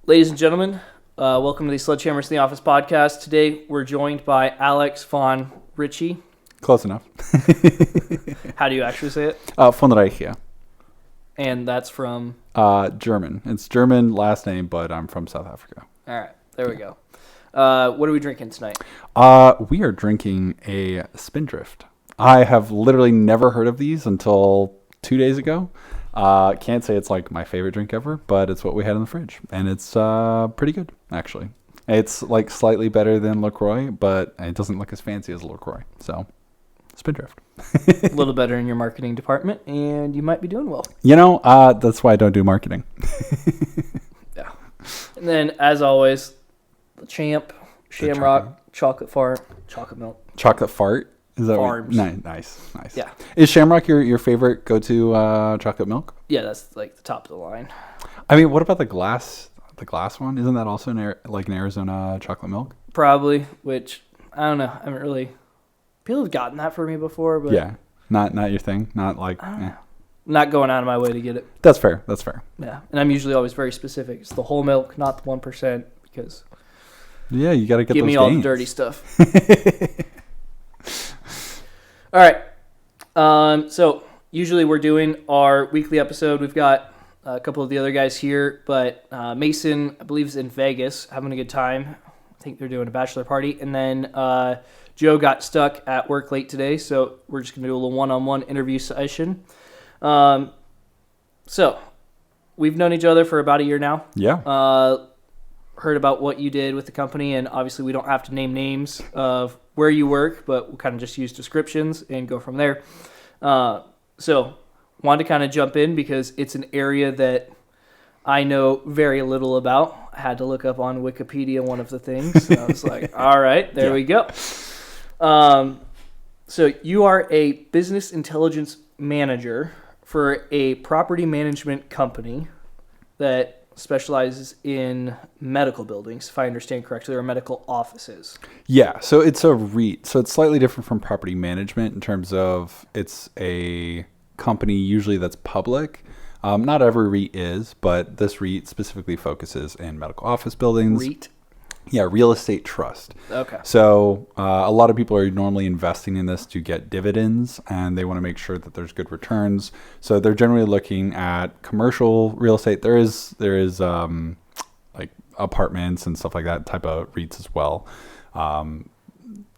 Ladies and gentlemen, welcome to the Sledgehammers in the Office podcast. Today we're joined by Alex von Reiche. Close enough. How do you actually say it? Von Reiche. And that's from? German. It's German last name, but I'm from South Africa. All right, there we go. What are we drinking tonight? We are drinking a Spindrift. I have literally never heard of these until 2 days ago. Can't say it's like my favorite drink ever, but it's what we had in the fridge, and it's pretty good actually. It's like slightly better than LaCroix, but it doesn't look as fancy as LaCroix. So, Spindrift. A little better in your marketing department, and you might be doing well. You know, that's why I don't do marketing. Yeah. And then, as always, the champ, Shamrock, chocolate fart, chocolate milk. Chocolate fart? Is that Farms. Nice. Yeah. Is Shamrock your favorite go-to chocolate milk? Yeah, that's like the top of the line. I mean, what about the glass one? Isn't that also like an Arizona chocolate milk? Probably, which I don't know. I haven't really. People have gotten that for me before, but yeah, not your thing. Not like. Not going out of my way to get it. That's fair. Yeah, and I'm usually always very specific. It's the whole milk, not the 1%, because. Yeah, you got to get. Give those me gains. all the dirty stuff. All right. So usually we're doing our weekly episode. We've got a couple of the other guys here, but Mason, I believe, is in Vegas having a good time. I think they're doing a bachelor party. And then Joe got stuck at work late today, so we're just going to do a little one-on-one interview session. So we've known each other for about a year now. Yeah. Heard about what you did with the company, and obviously we don't have to name names of where you work, but we'll kind of just use descriptions and go from there. So wanted to kind of jump in because it's an area that I know very little about. I had to look up on Wikipedia one of the things. So I was like, all right, there we go. So you are a business intelligence manager for a property management company that specializes in medical buildings, if I understand correctly, or medical offices. Yeah, so it's a REIT. So it's slightly different from property management in terms of it's a company usually that's public. Not every REIT is, but this REIT specifically focuses in medical office buildings. REIT? Yeah, real estate trust. Okay. So a lot of people are normally investing in this to get dividends, and they want to make sure that there's good returns. So they're generally looking at commercial real estate. There is like apartments and stuff like that type of REITs as well.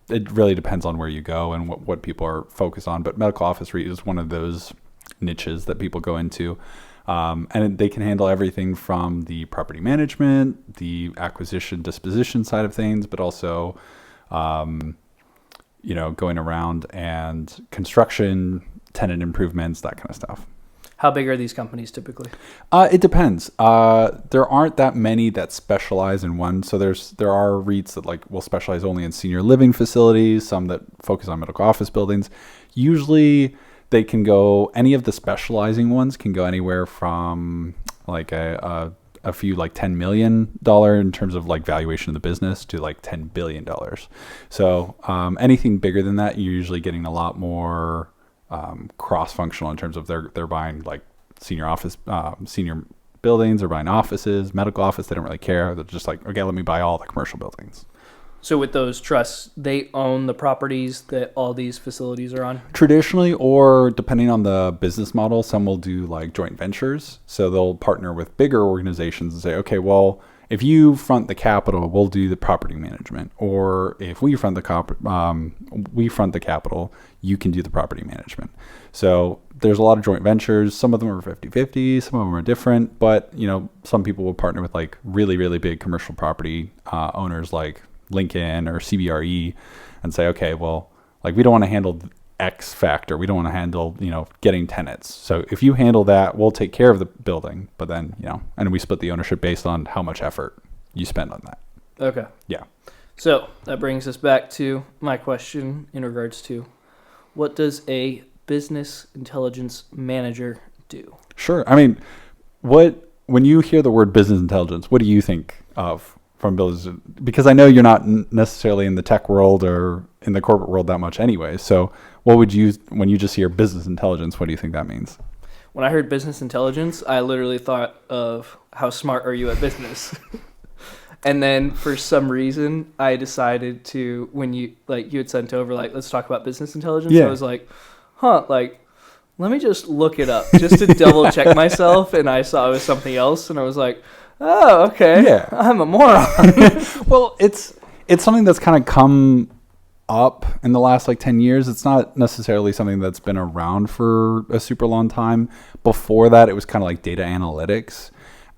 It really depends on where you go and what people are focused on. But medical office REIT is one of those niches that people go into. And they can handle everything from the property management, the acquisition, disposition side of things, but also, going around and construction, tenant improvements, that kind of stuff. How big are these companies typically? It depends. There aren't that many that specialize in one. So there are REITs that will specialize only in senior living facilities, some that focus on medical office buildings. Usually they can go, any of the specializing ones can go anywhere from like a few like $10 million in terms of like valuation of the business to like $10 billion. So anything bigger than that, you're usually getting a lot more cross-functional in terms of they're buying like senior buildings, or buying offices, medical office. They don't really care. They're just like, okay, let me buy all the commercial buildings. So with those trusts, they own the properties that all these facilities are on? Traditionally, or depending on the business model, some will do like joint ventures. So they'll partner with bigger organizations and say, okay, well, if you front the capital, we'll do the property management. Or if we front the capital, you can do the property management. So there's a lot of joint ventures. Some of them are 50-50, some of them are different. But, some people will partner with like really, really big commercial property owners like Lincoln or CBRE and say, okay, well, like we don't want to handle X factor. We don't want to handle, getting tenants. So if you handle that, we'll take care of the building. But then, and we split the ownership based on how much effort you spend on that. Okay. Yeah. So that brings us back to my question in regards to what does a business intelligence manager do? Sure. I mean, when you hear the word business intelligence, what do you think of from business? Because I know you're not necessarily in the tech world or in the corporate world that much anyway. So what would you, when you just hear business intelligence, what do you think that means? when I heard business intelligence, I literally thought of how smart are you at business? And then for some reason, I decided to, when you had sent over, like, let's talk about business intelligence. Yeah. I was like, like, let me just look it up just to double check myself. And I saw it was something else. And I was like, oh, okay. Yeah. I'm a moron. Well, it's something that's kind of come up in the last like 10 years. It's not necessarily something that's been around for a super long time. Before that, it was kind of like data analytics.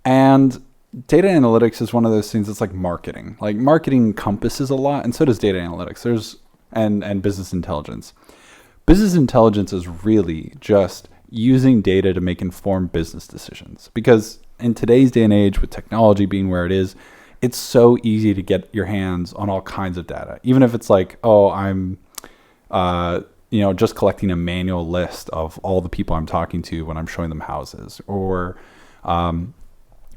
And data analytics is one of those things that's like marketing. Like marketing encompasses a lot, and so does data analytics. And business intelligence. Business intelligence is really just using data to make informed business decisions. Because in today's day and age, with technology being where it is, it's so easy to get your hands on all kinds of data. Even if it's like, oh, I'm just collecting a manual list of all the people I'm talking to when I'm showing them houses, or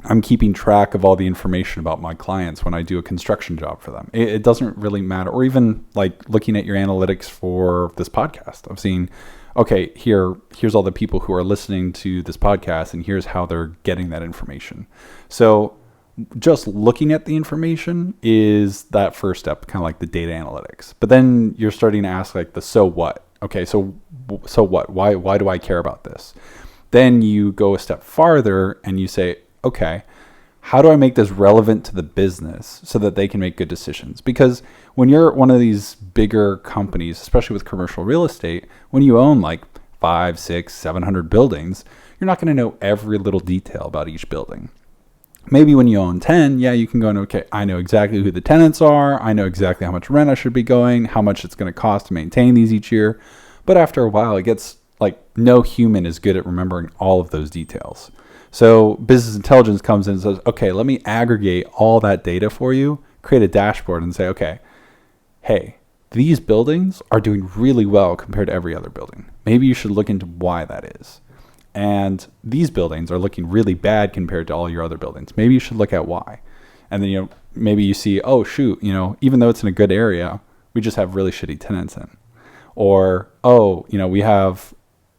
I'm keeping track of all the information about my clients when I do a construction job for them. It doesn't really matter. Or even like looking at your analytics for this podcast. I've seen, okay, here's all the people who are listening to this podcast, and here's how they're getting that information. So just looking at the information is that first step, kind of like the data analytics. But then you're starting to ask like the so what. Okay, so what? Why do I care about this? Then you go a step farther and you say, okay, how do I make this relevant to the business so that they can make good decisions? Because when you're one of these bigger companies, especially with commercial real estate, when you own like 500, 600, 700 buildings, you're not going to know every little detail about each building. Maybe when you own 10, yeah, you can go, okay, I know exactly who the tenants are. I know exactly how much rent I should be going, how much it's going to cost to maintain these each year. But after a while, it gets like no human is good at remembering all of those details. So business intelligence comes in and says, okay, let me aggregate all that data for you, create a dashboard and say, okay, hey, these buildings are doing really well compared to every other building. Maybe you should look into why that is. And these buildings are looking really bad compared to all your other buildings. Maybe you should look at why. And then, maybe you see, oh, shoot, even though it's in a good area, we just have really shitty tenants in. Or, oh,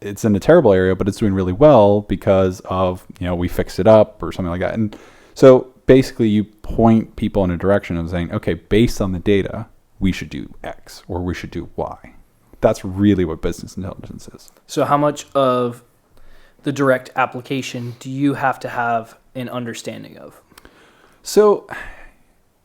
it's in a terrible area, but it's doing really well because of, we fixed it up or something like that. And so basically you point people in a direction of saying, okay, based on the data, we should do X or we should do Y. That's really what business intelligence is. So how much of the direct application do you have to have an understanding of? So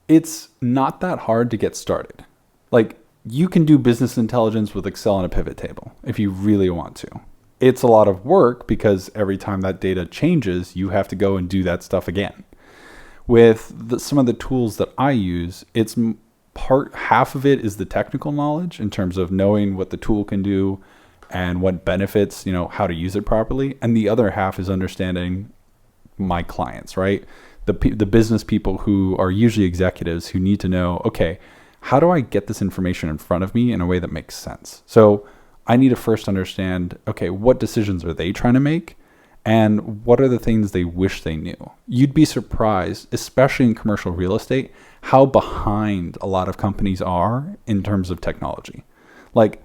it's not that hard to get started. Like, you can do business intelligence with Excel and a pivot table if you really want to. It's a lot of work because every time that data changes, you have to go and do that stuff again. With some of the tools that I use, it's half of it is the technical knowledge in terms of knowing what the tool can do and what benefits, how to use it properly. And the other half is understanding my clients, right? The business people who are usually executives who need to know, okay, how do I get this information in front of me in a way that makes sense? So I need to first understand, okay, what decisions are they trying to make? And what are the things they wish they knew? You'd be surprised, especially in commercial real estate, how behind a lot of companies are in terms of technology. Like,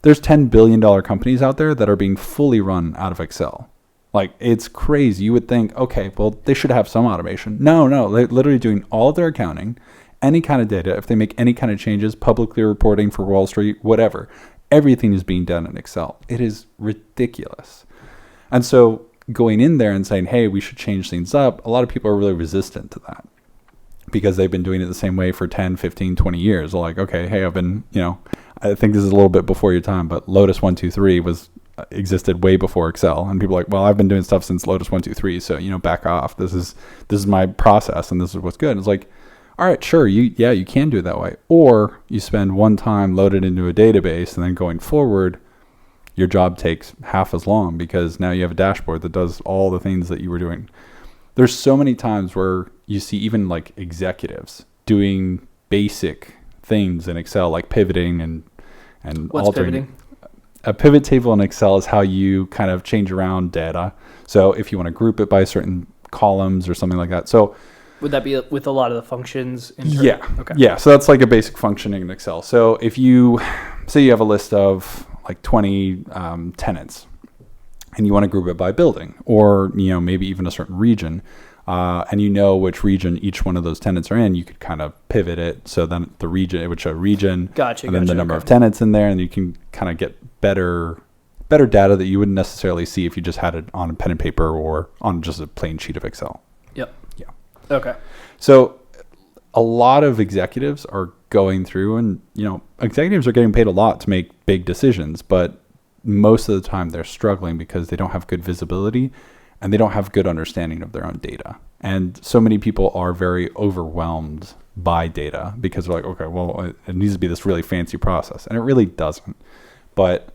there's $10 billion companies out there that are being fully run out of Excel. Like, it's crazy. You would think, okay, well, they should have some automation. No, they're literally doing all of their accounting, any kind of data. If they make any kind of changes, publicly reporting for Wall Street, whatever, everything is being done in Excel. It is ridiculous. And so going in there and saying, hey, we should change things up, a lot of people are really resistant to that because they've been doing it the same way for 10, 15, 20 years. They're like, okay, hey, I've been, I think this is a little bit before your time, but Lotus 123 existed way before Excel. And people are like, well, I've been doing stuff since Lotus 123, so, back off. This is my process and this is what's good. And it's like, all right, sure, you can do it that way. Or you spend one time, load it into a database, and then going forward, your job takes half as long because now you have a dashboard that does all the things that you were doing. There's so many times where you see even like executives doing basic things in Excel, like pivoting and What's altering. pivoting? A pivot table in Excel is how you kind of change around data. So if you want to group it by certain columns or something like that. So would that be with a lot of the functions? Yeah. Okay. Yeah. So that's like a basic functioning in Excel. So if you say you have a list of like 20 tenants, and you want to group it by building, or maybe even a certain region, and which region each one of those tenants are in, you could kind of pivot it so then the region, it would show region, and then the number of tenants in there, and you can kind of get better data that you wouldn't necessarily see if you just had it on a pen and paper or on just a plain sheet of Excel. Yep. Yeah. Okay. So a lot of executives are going through, and executives are getting paid a lot to make big decisions, but most of the time they're struggling because they don't have good visibility and they don't have good understanding of their own data. And so many people are very overwhelmed by data because they're like, okay, well, it needs to be this really fancy process. And it really doesn't. But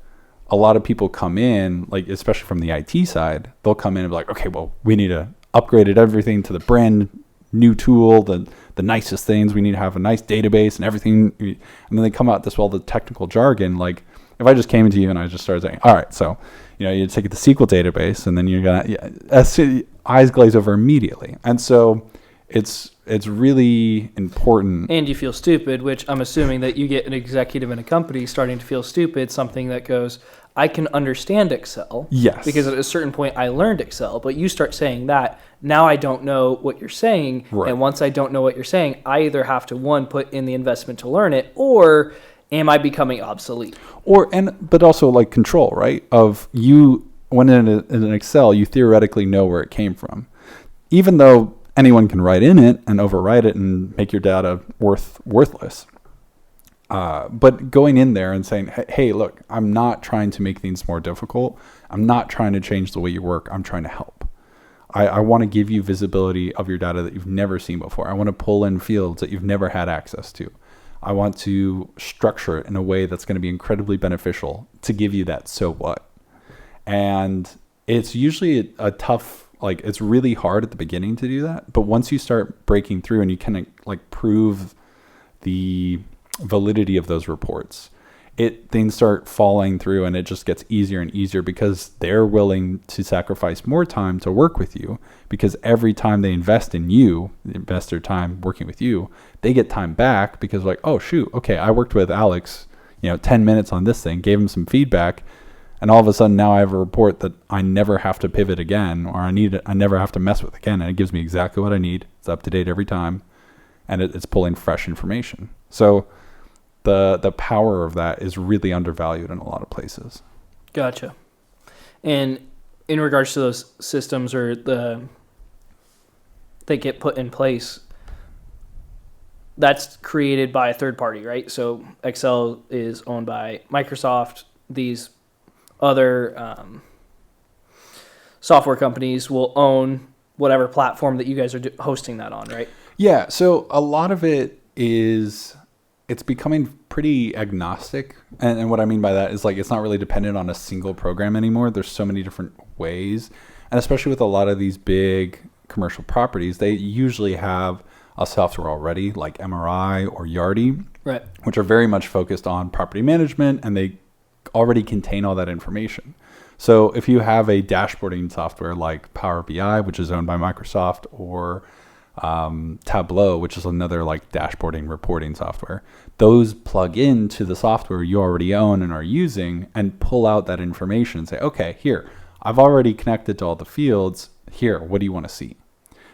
a lot of people come in, like especially from the IT side, they'll come in and be like, okay, well, we need to upgrade everything to the brand new tool, the nicest things. We need to have a nice database and everything. And then they come out this all the technical jargon. Like if I just came to you and I just started saying, all right, so you take the SQL database, and then you're gonna eyes glaze over immediately. And so it's really important. And you feel stupid, which I'm assuming that you get an executive in a company starting to feel stupid, something that goes, I can understand Excel. Yes. Because at a certain point I learned Excel, but you start saying that, now I don't know what you're saying. Right. And once I don't know what you're saying, I either have to, one, put in the investment to learn it, or am I becoming obsolete? But also like control, right? Of you, when in an Excel, you theoretically know where it came from. Even though anyone can write in it and overwrite it and make your data worthless. But going in there and saying, hey, look, I'm not trying to make things more difficult. I'm not trying to change the way you work. I'm trying to help. I want to give you visibility of your data that you've never seen before. I want to pull in fields that you've never had access to. I want to structure it in a way that's going to be incredibly beneficial to give you that so what. And it's usually a tough, like it's really hard at the beginning to do that. But once you start breaking through and you kind of prove the validity of those reports, things start falling through, and it just gets easier and easier because they're willing to sacrifice more time to work with you, because every time they invest in you, invest their time working with you, they get time back because like, oh shoot, okay, I worked with Alex, 10 minutes on this thing, gave him some feedback, and all of a sudden now I have a report that I never have to pivot again, or I never have to mess with again, and it gives me exactly what I need. It's up to date every time, and it's pulling fresh information. So the power of that is really undervalued in a lot of places. Gotcha. And in regards to those systems that get put in place, that's created by a third party, right? So Excel is owned by Microsoft. These other software companies will own whatever platform that you guys are hosting that on, right? Yeah. So a lot of it it's becoming pretty agnostic. And what I mean by that is like, it's not really dependent on a single program anymore. There's so many different ways. And especially with a lot of these big commercial properties, they usually have a software already like MRI or Yardi, right, which are very much focused on property management, and they already contain all that information. So if you have a dashboarding software like Power BI, which is owned by Microsoft, or Tableau, which is another like dashboarding reporting software, those plug into the software you already own and are using and pull out that information and say, okay, here, I've already connected to all the fields. Here, what do you want to see?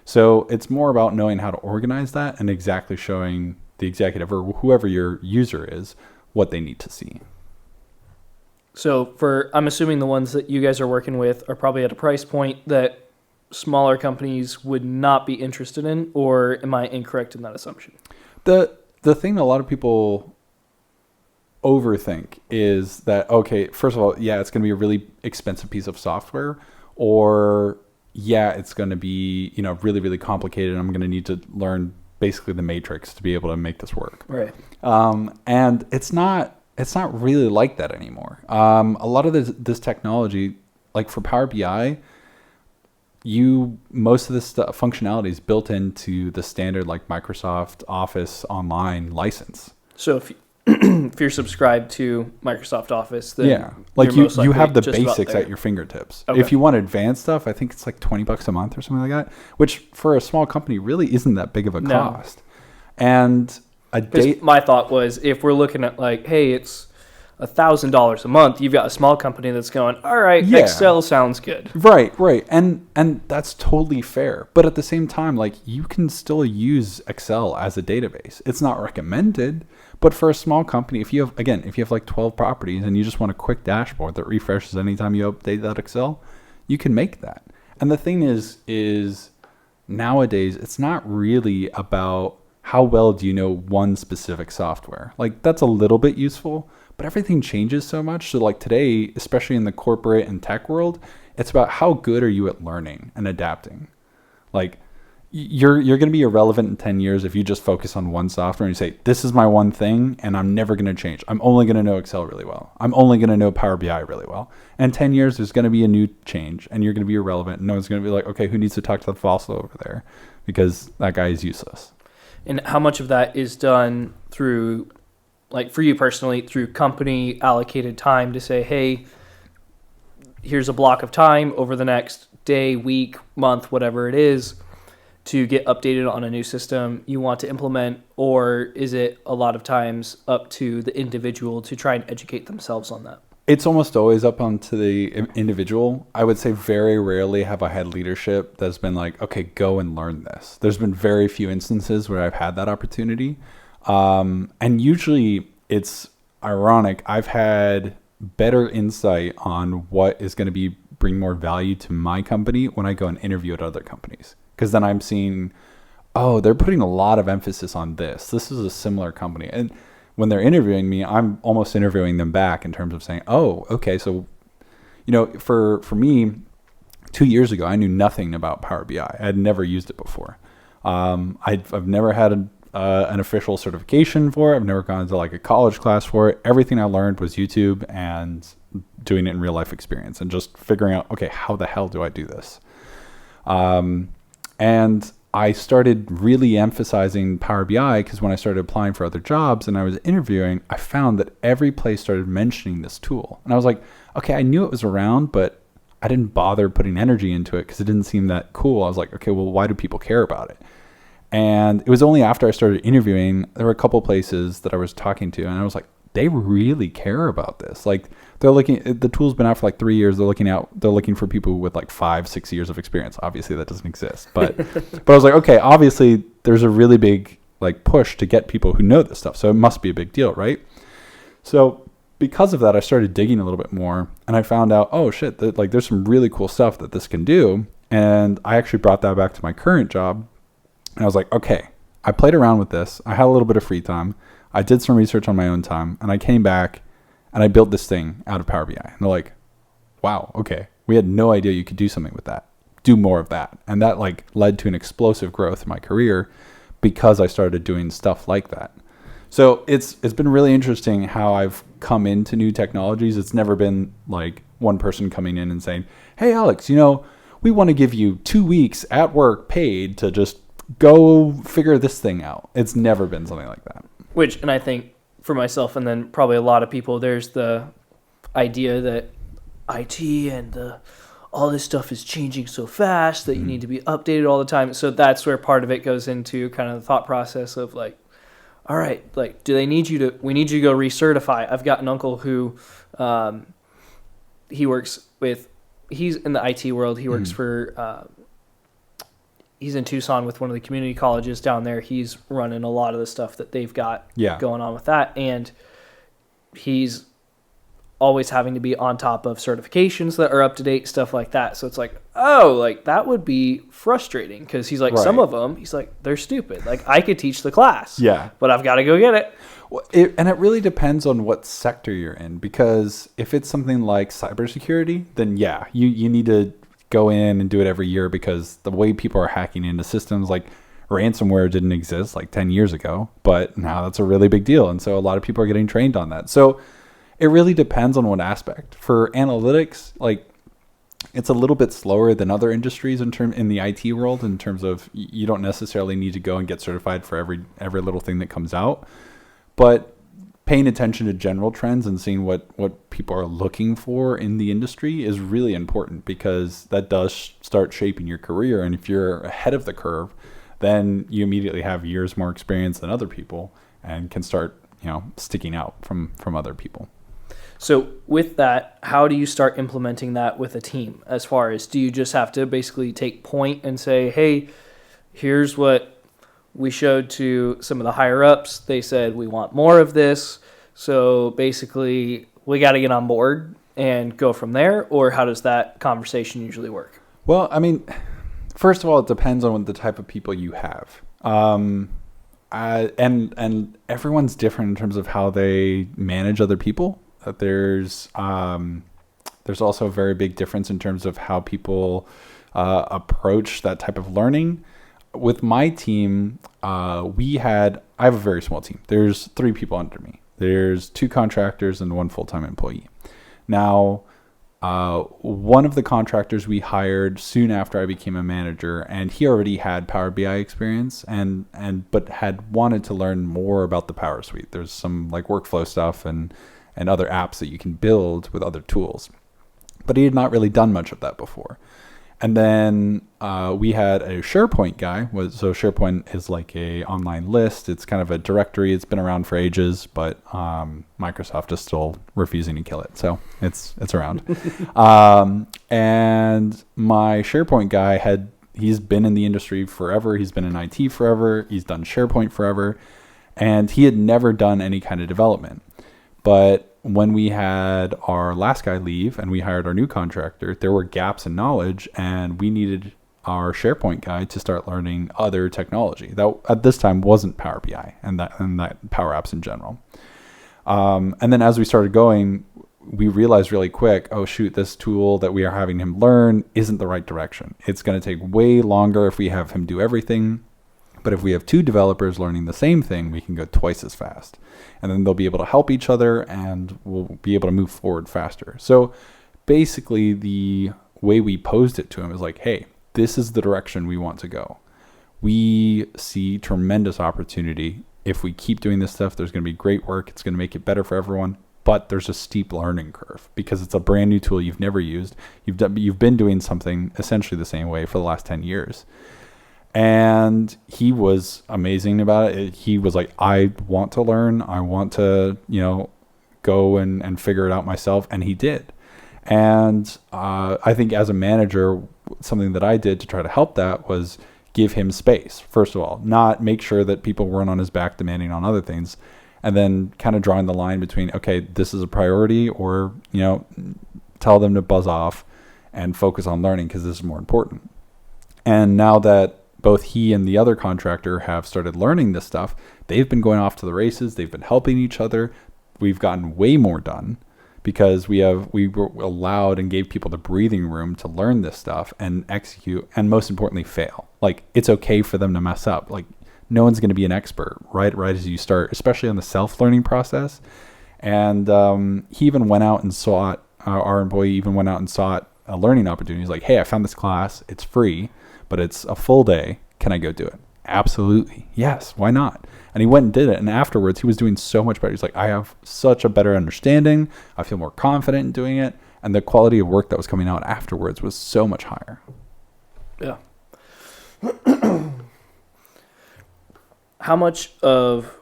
So it's more about knowing how to organize that and exactly showing the executive or whoever your user is what they need to see. So I'm assuming the ones that you guys are working with are probably at a price point that smaller companies would not be interested in, or am I incorrect in that assumption? The thing that a lot of people overthink is that, okay, first of all, yeah, it's going to be a really expensive piece of software, or yeah, it's going to be, really, really complicated, and I'm going to need to learn basically the matrix to be able to make this work. Right. And it's not really like that anymore. A lot of this technology, like for Power BI, most of this functionality is built into the standard like Microsoft Office online license. So if you're subscribed to Microsoft Office, then yeah, like you have the basics at your fingertips. Okay. If you want advanced stuff, I think it's like $20 a month or something like that, which for a small company really isn't that big of a cost. And my thought was, if we're looking at like, hey, it's $1,000 a month, you've got a small company that's going, all right, Yeah. Excel sounds good. Right. And that's totally fair. But at the same time, like, you can still use Excel as a database. It's not recommended, but for a small company, if you have like 12 properties and you just want a quick dashboard that refreshes anytime you update that Excel, you can make that. And the thing is nowadays, it's not really about how well do you know one specific software. Like, that's a little bit useful, but everything changes so much. So like today, especially in the corporate and tech world, it's about how good are you at learning and adapting. Like, you're going to be irrelevant in 10 years if you just focus on one software and you say, this is my one thing and I'm never going to change. I'm only going to know Excel really well. I'm only going to know Power BI really well. And 10 years, there's going to be a new change and you're going to be irrelevant. And no one's going to be like, okay, who needs to talk to the fossil over there? Because that guy is useless. And how much of that is done through, like for you personally, through company allocated time to say, hey, here's a block of time over the next day, week, month, whatever it is, to get updated on a new system you want to implement? Or is it a lot of times up to the individual to try and educate themselves on that? It's almost always up onto the individual. I would say very rarely have I had leadership that's been like, okay, go and learn this. There's been very few instances where I've had that opportunity. And usually it's ironic. I've had better insight on what is going to bring more value to my company when I go and interview at other companies. Because then I'm seeing, oh, they're putting a lot of emphasis on this. This is a similar company. And when they're interviewing me, I'm almost interviewing them back in terms of saying, oh, okay, so, for me, 2 years ago, I knew nothing about Power BI. I had never used it before. I've never had an official certification for it. I've never gone to like a college class for it. Everything I learned was YouTube and doing it in real life experience and just figuring out, okay, how the hell do I do this? And I started really emphasizing Power BI because when I started applying for other jobs and I was interviewing, I found that every place started mentioning this tool. And I was like, okay, I knew it was around, but I didn't bother putting energy into it because it didn't seem that cool. I was like, okay, well, why do people care about it? And it was only after I started interviewing, there were a couple places that I was talking to, and I was like, they really care about this. Like, the tool's been out for like 3 years. They're looking for people with like 5-6 years of experience. Obviously that doesn't exist, but I was like, okay, obviously there's a really big like push to get people who know this stuff. So it must be a big deal, right? So because of that, I started digging a little bit more and I found out, oh shit, there's some really cool stuff that this can do. And I actually brought that back to my current job. And I was like, okay, I played around with this. I had a little bit of free time. I did some research on my own time and I came back and I built this thing out of Power BI. And they're like, wow, okay. We had no idea you could do something with that. Do more of that. And that like led to an explosive growth in my career because I started doing stuff like that. So it's been really interesting how I've come into new technologies. It's never been like one person coming in and saying, hey, Alex, we want to give you 2 weeks at work paid to just go figure this thing out. It's never been something like that. And I think for myself and then probably a lot of people, there's the idea that IT and all this stuff is changing so fast that you need to be updated all the time. So that's where part of it goes into kind of the thought process of like, all right, like, we need you to go recertify. I've got an uncle who, he's in the IT world. He works for, he's in Tucson with one of the community colleges down there. He's running a lot of the stuff that they've got going on with that. And he's always having to be on top of certifications that are up to date, stuff like that. So it's like, oh, like that would be frustrating because he's like, some of them, he's like, they're stupid. Like I could teach the class, but I've got to go get it. Well, and it really depends on what sector you're in, because if it's something like cybersecurity, then you need to go in and do it every year because the way people are hacking into systems, like ransomware didn't exist like 10 years ago, but now that's a really big deal. And so a lot of people are getting trained on that. So it really depends on what aspect. For analytics, like it's a little bit slower than other industries in the IT world in terms of you don't necessarily need to go and get certified for every little thing that comes out. But paying attention to general trends and seeing what people are looking for in the industry is really important because that does start shaping your career. And if you're ahead of the curve, then you immediately have years more experience than other people and can start, sticking out from other people. So with that, how do you start implementing that with a team? As far as, do you just have to basically take point and say, hey, here's what we showed to some of the higher ups. They said we want more of this. So basically we got to get on board and go from there? Or how does that conversation usually work? Well, I mean, first of all, it depends on the type of people you have. And everyone's different in terms of how they manage other people. There's also a very big difference in terms of how people approach that type of learning. With my team, I have a very small team. There's 3 people under me. There's 2 contractors and 1 full-time employee. Now, one of the contractors we hired soon after I became a manager, and he already had Power BI experience but had wanted to learn more about the Power Suite. There's some like workflow stuff and other apps that you can build with other tools. But he had not really done much of that before. And then we had a SharePoint guy. So SharePoint is like a online list. It's kind of a directory. It's been around for ages, but Microsoft is still refusing to kill it. So it's around. And my SharePoint guy he's been in the industry forever. He's been in IT forever. He's done SharePoint forever. And he had never done any kind of development. But when we had our last guy leave and we hired our new contractor, there were gaps in knowledge, and we needed our SharePoint guy to start learning other technology that at this time wasn't Power BI and that Power Apps in general. And then as we started going, we realized really quick, oh shoot, this tool that we are having him learn isn't the right direction. It's going to take way longer if we have him do everything. But if we have 2 developers learning the same thing, we can go twice as fast. And then they'll be able to help each other and we'll be able to move forward faster. So basically the way we posed it to him is like, hey, this is the direction we want to go. We see tremendous opportunity. If we keep doing this stuff, there's going to be great work. It's going to make it better for everyone. But there's a steep learning curve because it's a brand new tool you've never used. You've been doing something essentially the same way for the last 10 years. And he was amazing about it. He was like, I want to learn. I want to, go and figure it out myself. And he did. And I think as a manager, something that I did to try to help that was give him space. First of all, not make sure that people weren't on his back demanding on other things. And then kind of drawing the line between, okay, this is a priority, or, tell them to buzz off and focus on learning because this is more important. And now that both he and the other contractor have started learning this stuff, they've been going off to the races. They've been helping each other. We've gotten way more done because we were allowed and gave people the breathing room to learn this stuff and execute, and most importantly, fail. Like, it's okay for them to mess up. Like, no one's going to be an expert right as you start, especially on the self-learning process. And he even went out and sought, our employee even went out and sought a learning opportunity. He's like, hey, I found this class. It's free, but it's a full day. Can I go do it? Absolutely. Yes. Why not? And he went and did it. And afterwards, he was doing so much better. He's like, I have such a better understanding. I feel more confident in doing it. And the quality of work that was coming out afterwards was so much higher. Yeah. How much of...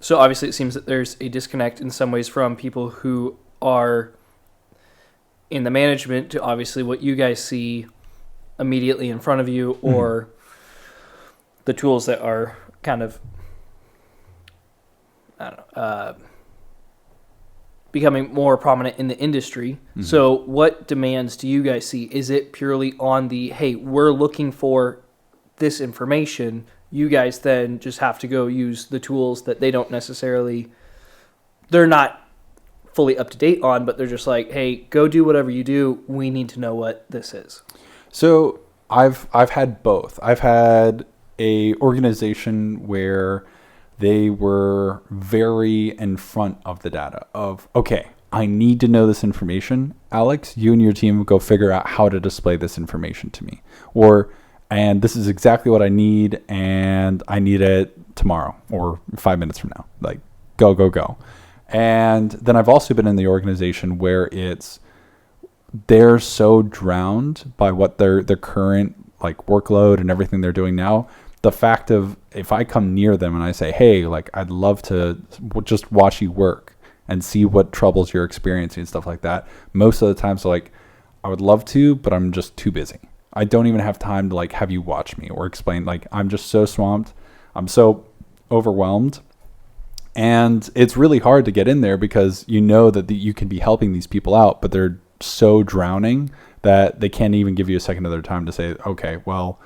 So obviously it seems that there's a disconnect in some ways from people who are in the management to obviously what you guys see immediately in front of you, or the tools that are kind of, becoming more prominent in the industry. Mm-hmm. So what demands do you guys see? Is it purely on the, hey, we're looking for this information, you guys then just have to go use the tools that they don't necessarily, they're not fully up to date on, but they're just like, hey, go do whatever you do. We need to know what this is. So I've had both. I've had a organization where they were very in front of the data of, okay, I need to know this information. Alex, you and your team go figure out how to display this information to me. And this is exactly what I need, and I need it tomorrow or 5 minutes from now. Like, go. And then I've also been in the organization where they're so drowned by what their current like workload and everything they're doing now. The fact of, if I come near them and I say, hey, like, I'd love to just watch you work, and see what troubles you're experiencing and stuff like that. Most of the times, like, I would love to, but I'm just too busy. I don't even have time to like have you watch me or explain. Like, I'm just so swamped. I'm so overwhelmed. And it's really hard to get in there because you know that you can be helping these people out, but they're so drowning that they can't even give you a second of their time to say, okay, well,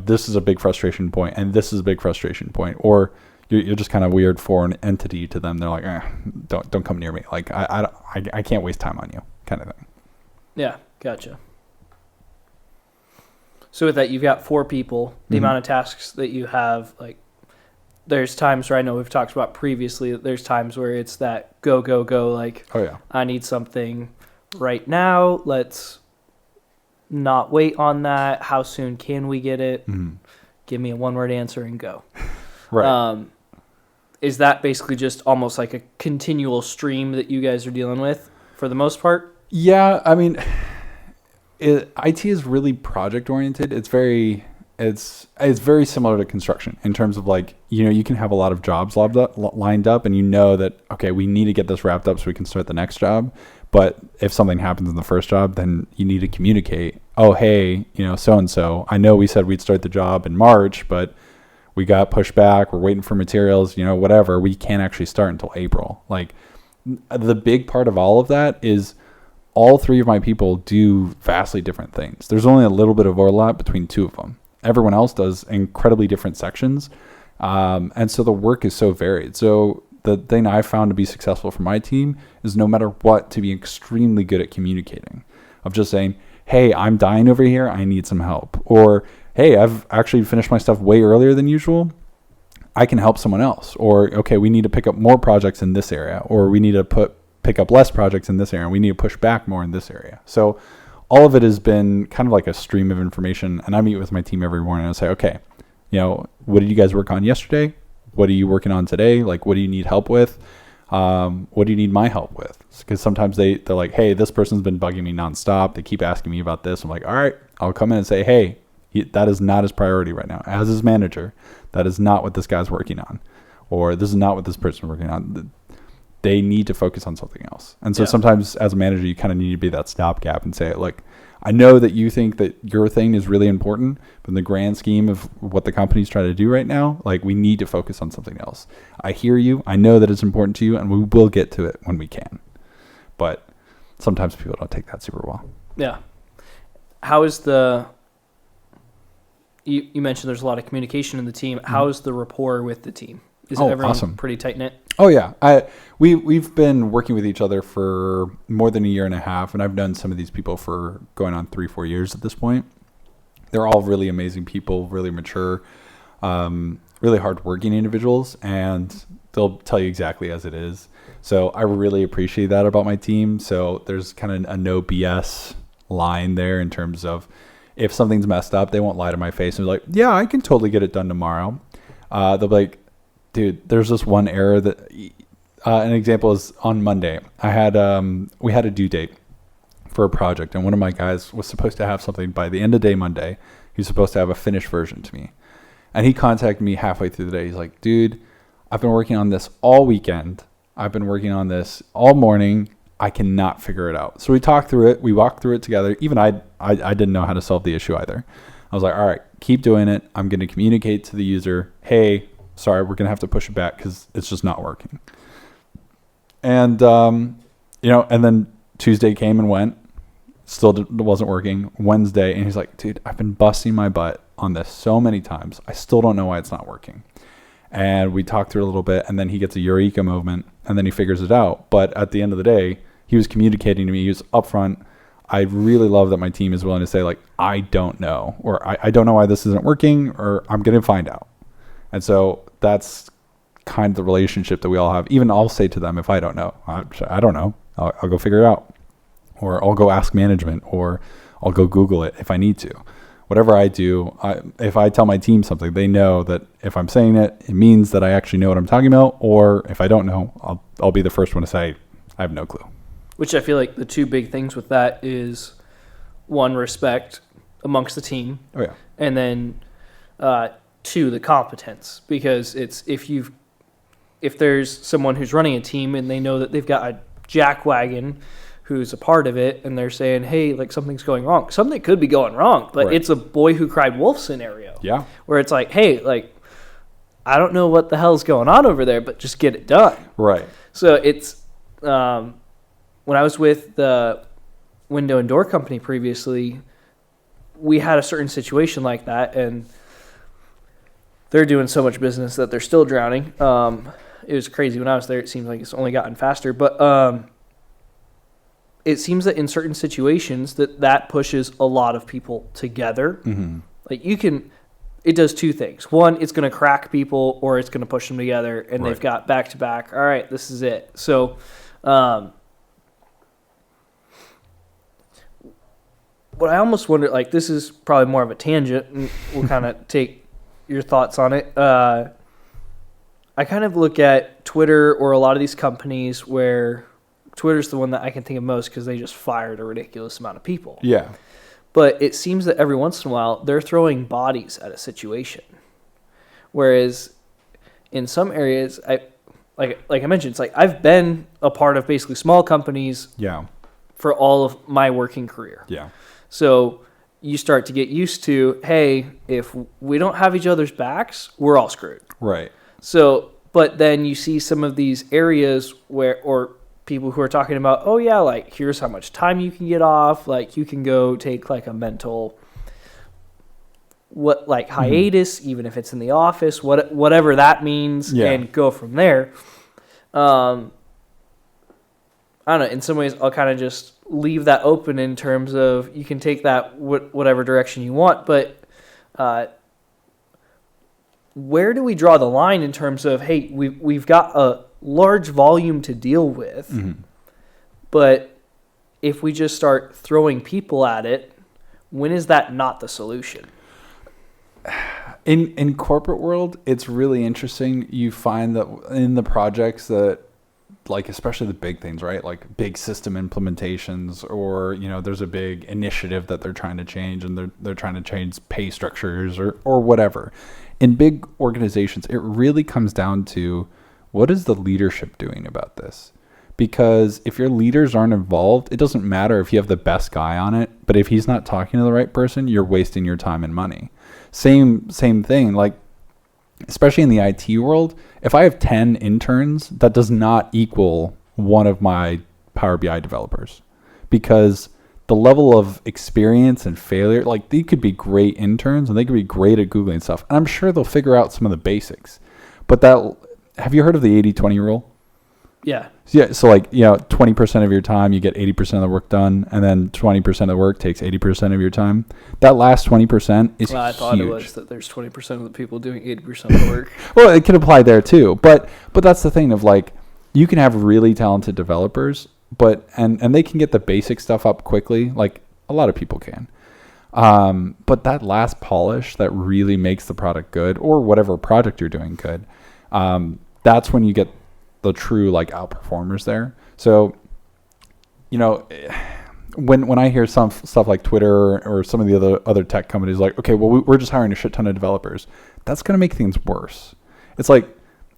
this is a big frustration point and this is a big frustration point. Or you're just kind of weird foreign entity to them. They're like, don't come near me. Like, I can't waste time on you, kind of thing. Yeah, gotcha. So with that, you've got 4 people. The amount of tasks that you have, like, there's times where I know we've talked about previously, there's times where it's that go, go, go, like, oh yeah, I need something right now. Let's not wait on that. How soon can we get it? Give me a 1-word answer and go. Right. Is that basically just almost like a continual stream that you guys are dealing with for the most part? Yeah, I mean, IT is really project oriented. It's very similar to construction in terms of like, you can have a lot of jobs lined up and you know that, okay, we need to get this wrapped up so we can start the next job. But if something happens in the first job, then you need to communicate, oh, hey, so-and-so, I know we said we'd start the job in March, but we got pushed back. We're waiting for materials, whatever. We can't actually start until April. Like, the big part of all of that is all 3 of my people do vastly different things. There's only a little bit of overlap between 2 of them. Everyone else does incredibly different sections. And so the work is so varied. So the thing I found to be successful for my team is no matter what, to be extremely good at communicating, of just saying, hey, I'm dying over here. I need some help. Or, hey, I've actually finished my stuff way earlier than usual. I can help someone else. Or, okay, we need to pick up more projects in this area. Or we need to pick up less projects in this area. We need to push back more in this area. So all of it has been kind of like a stream of information. And I meet with my team every morning and I say, okay, what did you guys work on yesterday? What are you working on today? Like, what do you need help with? What do you need my help with? Because sometimes they're like, hey, this person's been bugging me nonstop. They keep asking me about this. I'm like, all right, I'll come in and say, hey, that is not his priority right now. As his manager, that is not what this guy's working on. Or this is not what this person's working on. They need to focus on something else. And so sometimes as a manager, you kind of need to be that stopgap and say, look, I know that you think that your thing is really important, but in the grand scheme of what the company's trying to do right now, like, we need to focus on something else. I hear you. I know that it's important to you, and we will get to it when we can. But sometimes people don't take that super well. Yeah. How is you mentioned there's a lot of communication in the team. How is the rapport with the team? Is everyone awesome. Pretty tight-knit? Oh, yeah. We've been working with each other for more than a year and a half, and I've known some of these people for going on 3-4 years at this point. They're all really amazing people, really mature, really hardworking individuals, and they'll tell you exactly as it is. So I really appreciate that about my team. So there's kind of a no BS line there in terms of if something's messed up, they won't lie to my face and be like, yeah, I can totally get it done tomorrow. They'll be like, dude, there's this one error that an example is on Monday. We had a due date for a project, and one of my guys was supposed to have something by the end of day Monday. He was supposed to have a finished version to me. And he contacted me halfway through the day. He's like, dude, I've been working on this all weekend. I've been working on this all morning. I cannot figure it out. So we talked through it. We walked through it together. Even I didn't know how to solve the issue either. I was like, all right, keep doing it. I'm going to communicate to the user, hey, sorry, we're going to have to push it back because it's just not working. And, and then Tuesday came and went. Still wasn't working. Wednesday, and he's like, dude, I've been busting my butt on this so many times. I still don't know why it's not working. And we talked through it a little bit, and then he gets a eureka moment, and then he figures it out. But at the end of the day, he was communicating to me. He was upfront. I really love that my team is willing to say, like, I don't know, or I don't know why this isn't working, or I'm going to find out. And so that's kind of the relationship that we all have. Even I'll say to them, if I don't know, I don't know, I'll go figure it out. Or I'll go ask management, or I'll go Google it if I need to. Whatever I do, if I tell my team something, they know that if I'm saying it, it means that I actually know what I'm talking about. Or if I don't know, I'll be the first one to say, I have no clue. Which I feel like the two big things with that is, one, respect amongst the team. Oh, yeah. And then, two, the competence. Because it's if you've if there's someone who's running a team and they know that they've got a jack wagon who's a part of it, and they're saying, hey, like something's going wrong. Something could be going wrong, but it's a boy who cried wolf scenario. Yeah. Where it's like, hey, like, I don't know what the hell's going on over there, but just get it done. Right. So it's, when I was with the window and door company previously, we had a certain situation like that, and they're doing so much business that they're still drowning. It was crazy. When I was there, it seems like it's only gotten faster, but it seems that in certain situations that pushes a lot of people together. Mm-hmm. Like it does two things. One, it's going to crack people, or it's going to push them together, and they've got back to back. All right, this is it. So, what I almost wonder, like, this is probably more of a tangent, and we'll kind of take your thoughts on it. I kind of look at Twitter or a lot of these companies where Twitter's the one that I can think of most because they just fired a ridiculous amount of people. Yeah. But it seems that every once in a while they're throwing bodies at a situation. Whereas in some areas, like I mentioned, it's like I've been a part of basically small companies for all of my working career. Yeah. So you start to get used to, hey, if we don't have each other's backs, we're all screwed. Right. So, but then you see some of these areas or people who are talking about, oh yeah, like here's how much time you can get off. Like you can go take like a mental, hiatus, even if it's in the office, whatever that means, and go from there. I don't know. In some ways, I'll kind of just leave that open in terms of you can take that whatever direction you want, but where do we draw the line in terms of, hey, we've got a large volume to deal with, but if we just start throwing people at it, when is that not the solution? In corporate world, it's really interesting. You find that in the projects that, like, especially the big things, right? Like big system implementations, or, you know, there's a big initiative that they're trying to change, and they're trying to change pay structures or whatever. In big organizations, it really comes down to, what is the leadership doing about this? Because if your leaders aren't involved, it doesn't matter if you have the best guy on it, but if he's not talking to the right person, you're wasting your time and money. Same thing, like, especially in the IT world, if I have 10 interns, that does not equal one of my Power BI developers, because the level of experience and failure, like, they could be great interns and they could be great at Googling stuff, and I'm sure they'll figure out some of the basics. But have you heard of the 80-20 rule? Yeah. So like, 20% of your time, you get 80% of the work done, and then 20% of the work takes 80% of your time. That last 20% is huge. I thought it was that there's 20% of the people doing 80% of the work. Well, it could apply there too. But that's the thing of, like, you can have really talented developers, but and they can get the basic stuff up quickly, like a lot of people can. But that last polish that really makes the product good, or whatever project you're doing good, that's when you get the true, like, outperformers there. So, when I hear some stuff like Twitter or some of the other tech companies, like, okay, well, we're just hiring a shit ton of developers, that's going to make things worse. It's like,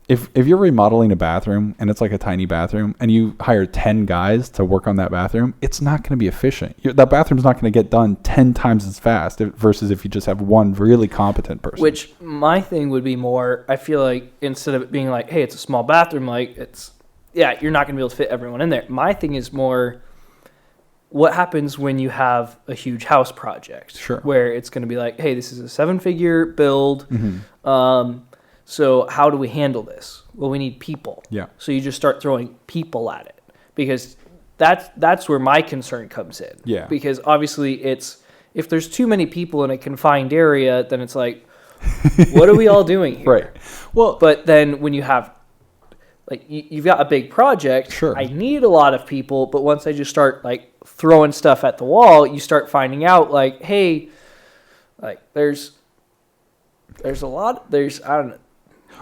if you're remodeling a bathroom and it's like a tiny bathroom and you hire 10 guys to work on that bathroom, it's not going to be efficient. That bathroom's not going to get done 10 times as fast versus if you just have one really competent person. Which my thing would be more, I feel like, instead of it being like, hey, it's a small bathroom, like, you're not going to be able to fit everyone in there. My thing is more, what happens when you have a huge house project? Sure. Where it's going to be like, hey, this is a 7-figure build. So how do we handle this? Well, we need people. Yeah. So you just start throwing people at it, because that's where my concern comes in. Yeah. Because obviously if there's too many people in a confined area, then it's like, what are we all doing here? Right. Well, but then when you have, like, you've got a big project, sure, I need a lot of people, but once I just start, like, throwing stuff at the wall, you start finding out, like, hey, like, there's I don't know.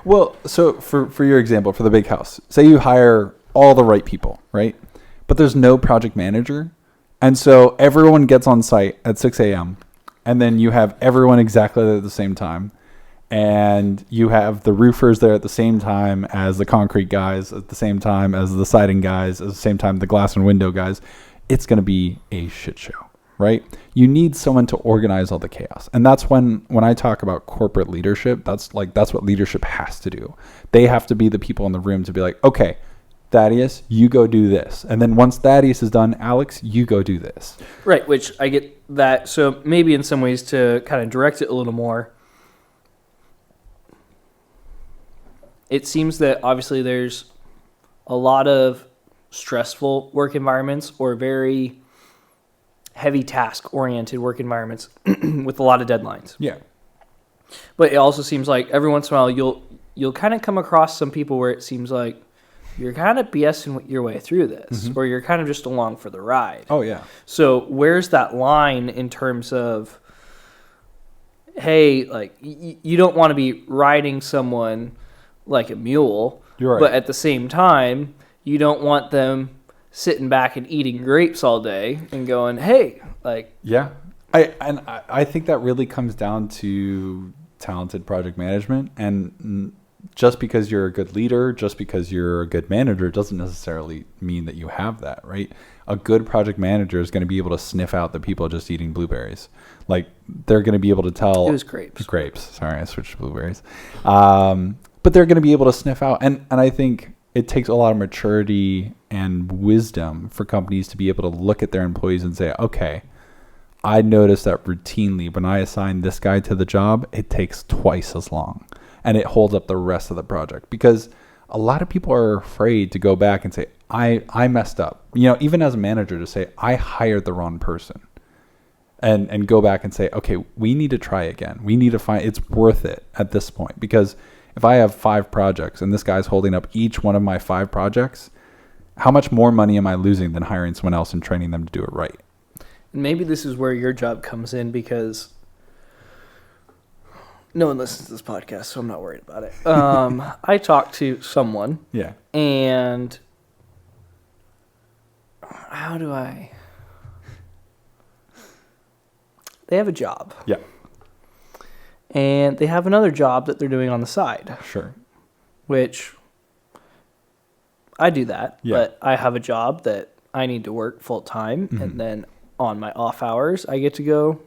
Well, so for your example, for the big house, say you hire all the right people, right? But there's no project manager. And so everyone gets on site at 6 a.m. and then you have everyone exactly at the same time. and you have the roofers there at the same time as the concrete guys, at the same time as the siding guys, at the same time the glass and window guys, it's going to be a shit show, right? You need someone to organize all the chaos. And that's when I talk about corporate leadership, that's what leadership has to do. They have to be the people in the room to be like, okay, Thaddeus, you go do this. And then once Thaddeus is done, Alex, you go do this. Right, which I get that. So maybe in some ways to kind of direct it a little more, it seems that obviously there's a lot of stressful work environments or very heavy task-oriented work environments with a lot of deadlines. Yeah. But it also seems like every once in a while you'll kind of come across some people where it seems like you're kind of BSing your way through this, or you're kind of just along for the ride. Oh, yeah. So where's that line in terms of, hey, like you don't want to be riding someone like a mule, You're right. but at the same time, you don't want them sitting back and eating grapes all day and going, hey, like. Yeah. I think that really comes down to talented project management, and just because you're a good leader, just because you're a good manager doesn't necessarily mean that you have that, right? A good project manager is going to be able to sniff out the people just eating blueberries. Like, they're going to be able to tell. It was grapes. Grapes. Sorry, I switched to blueberries. But they're going to be able to sniff out. And I think it takes a lot of maturity and wisdom for companies to be able to look at their employees and say, okay, I noticed that routinely when I assign this guy to the job, it takes twice as long. And it holds up the rest of the project, because a lot of people are afraid to go back and say, I messed up. You know, even as a manager, to say, I hired the wrong person, and go back and say, okay, we need to try again. We need to find, it's worth it at this point. Because if I have 5 projects and this guy's holding up each one of my 5 projects, how much more money am I losing than hiring someone else and training them to do it right? And maybe this is where your job comes in, because no one listens to this podcast, so I'm not worried about it. I talked to someone. Yeah. And they have a job. Yeah. And they have another job that they're doing on the side. Sure. Which I do that. Yeah. But I have a job that I need to work full time. Mm-hmm. And then on my off hours, I get to go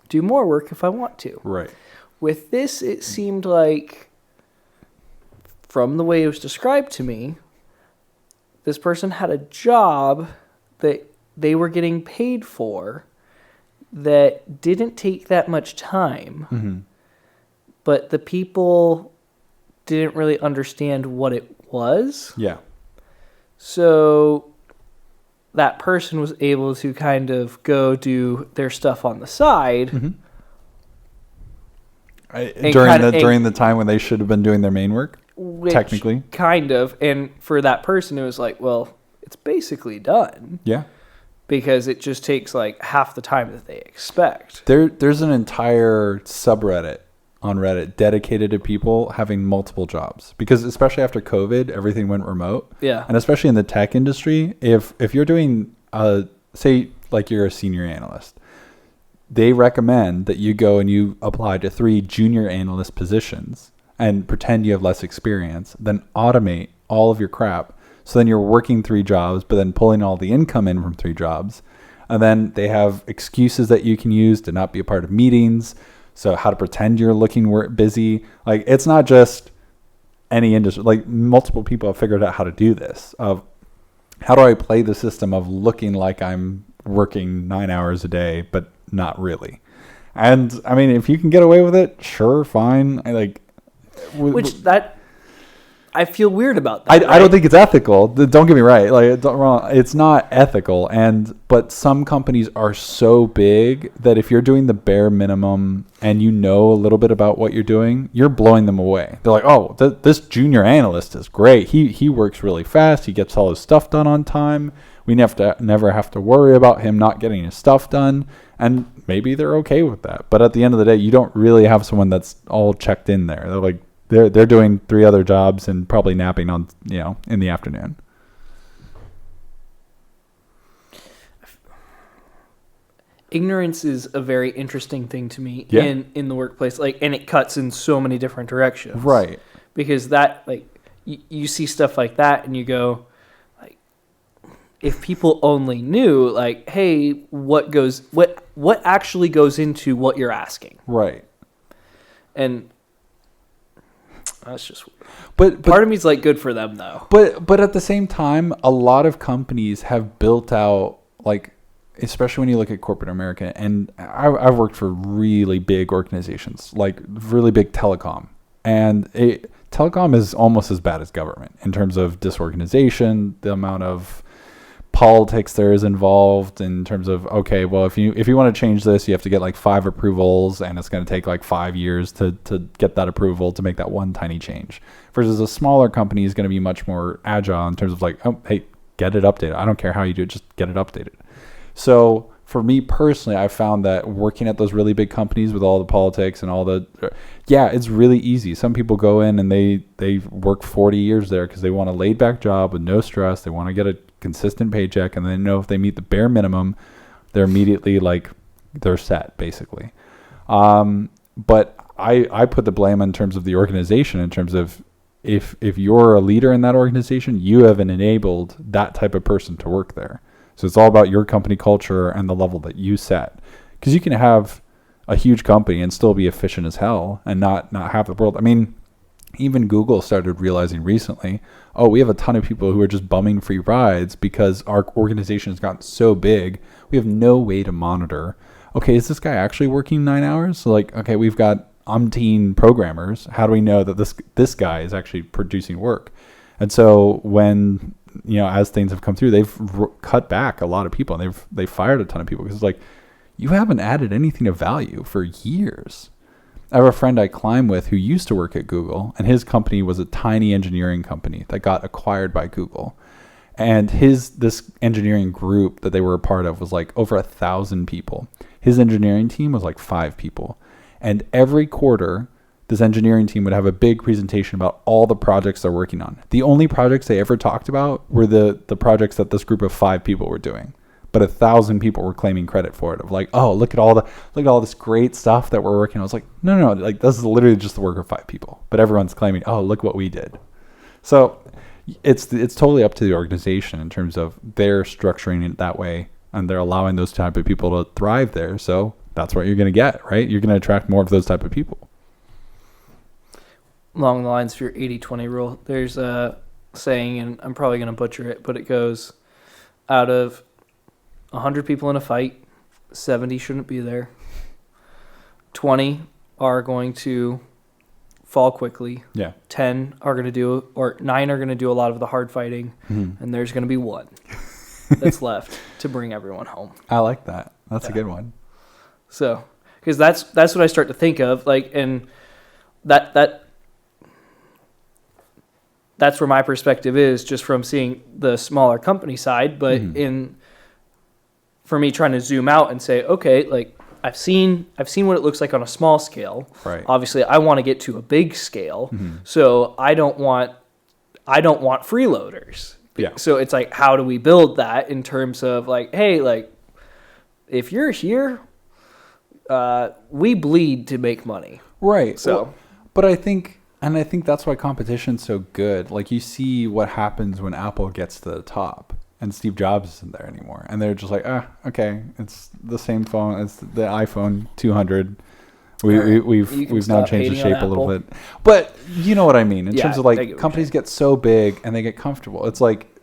do more work if I want to. Right. With this, it seemed like, from the way it was described to me, this person had a job that they were getting paid for that didn't take that much time, Mm-hmm. but the people didn't really understand what it was. Yeah. So that person was able to kind of go do their stuff on the side. Mm-hmm. During the time when they should have been doing their main work, technically. Kind of. And for that person, it was like, well, it's basically done. Yeah. Because it just takes like half the time that they expect. There's an entire subreddit on Reddit dedicated to people having multiple jobs, because especially after COVID, everything went remote. Yeah. And especially in the tech industry, if you're doing, say, like you're a senior analyst, they recommend that you go and you apply to 3 junior analyst positions and pretend you have less experience, then automate all of your crap. So then you're working 3 jobs, but then pulling all the income in from 3 jobs. And then they have excuses that you can use to not be a part of meetings. So how to pretend you're looking busy. Like, it's not just any industry. Like, multiple people have figured out how to do this. Of how do I play the system of looking like I'm working 9 hours a day, but not really. And I mean, if you can get away with it, sure, fine. I feel weird about that. I don't think it's ethical. Don't get me right. Like, don't wrong. It's not ethical. But some companies are so big that if you're doing the bare minimum and you know a little bit about what you're doing, you're blowing them away. They're like, oh, this junior analyst is great. He works really fast. He gets all his stuff done on time. We never have to worry about him not getting his stuff done. And maybe they're okay with that. But at the end of the day, you don't really have someone that's all checked in there. They're like, they're doing 3 other jobs and probably napping on, in the afternoon. ignorance is a very interesting thing to me Yeah. in the workplace. Like, and it cuts in so many different directions. Right. Because that, like, you see stuff like that and you go, like, if people only knew, like, hey, what actually goes into what you're asking. Right. And that's just, But part of me's like, good for them though. But at the same time, a lot of companies have built out, like, especially when you look at corporate America, and I've worked for really big organizations, like really big telecom, and telecom is almost as bad as government in terms of disorganization, the amount of politics there is involved in terms of, okay, well, if you want to change this, you have to get like 5 approvals, and it's going to take like 5 years to get that approval to make that one tiny change. Versus a smaller company is going to be much more agile in terms of like, oh, hey, get it updated. I don't care how you do it, just get it updated. So for me personally, I found that working at those really big companies with all the politics and all the, yeah, it's really easy. Some people go in and they work 40 years there because they want a laid back job with no stress. They want to get a consistent paycheck, and they know if they meet the bare minimum, they're immediately like, they're set basically. But I put the blame in terms of the organization, in terms of if you're a leader in that organization, you haven't enabled that type of person to work there. So it's all about your company culture and the level that you set. Because you can have a huge company and still be efficient as hell and not have the world. I mean, even Google started realizing recently, oh, we have a ton of people who are just bumming free rides because our organization has gotten so big. We have no way to monitor, okay, is this guy actually working 9 hours? So like, okay, we've got umpteen programmers. How do we know that this guy is actually producing work? And so when, as things have come through, they've cut back a lot of people, and they've fired a ton of people because it's like, you haven't added anything of value for years. I have a friend I climb with who used to work at Google, and his company was a tiny engineering company that got acquired by Google. And this engineering group that they were a part of was like over 1,000 people. His engineering team was like 5 people. And every quarter, this engineering team would have a big presentation about all the projects they're working on. The only projects they ever talked about were the projects that this group of 5 people were doing. But 1,000 people were claiming credit for it, of like, oh, look at all this great stuff that we're working on. I was like, no, like this is literally just the work of 5 people. But everyone's claiming, oh, look what we did. So it's totally up to the organization in terms of they're structuring it that way, and they're allowing those type of people to thrive there. So that's what you're going to get, right? You're going to attract more of those type of people. Along the lines of your 80-20 rule, there's a saying, and I'm probably going to butcher it, but it goes, out of 100 people in a fight, 70 shouldn't be there. 20 are going to fall quickly. Yeah. 9 are going to do a lot of the hard fighting, and there's going to be 1 that's left to bring everyone home. I like that. That's a good one. So, because that's what I start to think of, like, and that's where my perspective is, just from seeing the smaller company side. But for me, trying to zoom out and say, okay, like I've seen what it looks like on a small scale. Right. Obviously, I want to get to a big scale, so I don't want freeloaders. Yeah. So it's like, how do we build that in terms of like, hey, like if you're here, we bleed to make money. Right. So, well, but I think that's why competition's so good. Like, you see what happens when Apple gets to the top and Steve Jobs isn't there anymore, and they're just like, okay, it's the same phone, it's the iPhone 200. We've now changed the shape a little bit, but you know what I mean in terms of like companies get so big and they get comfortable. It's like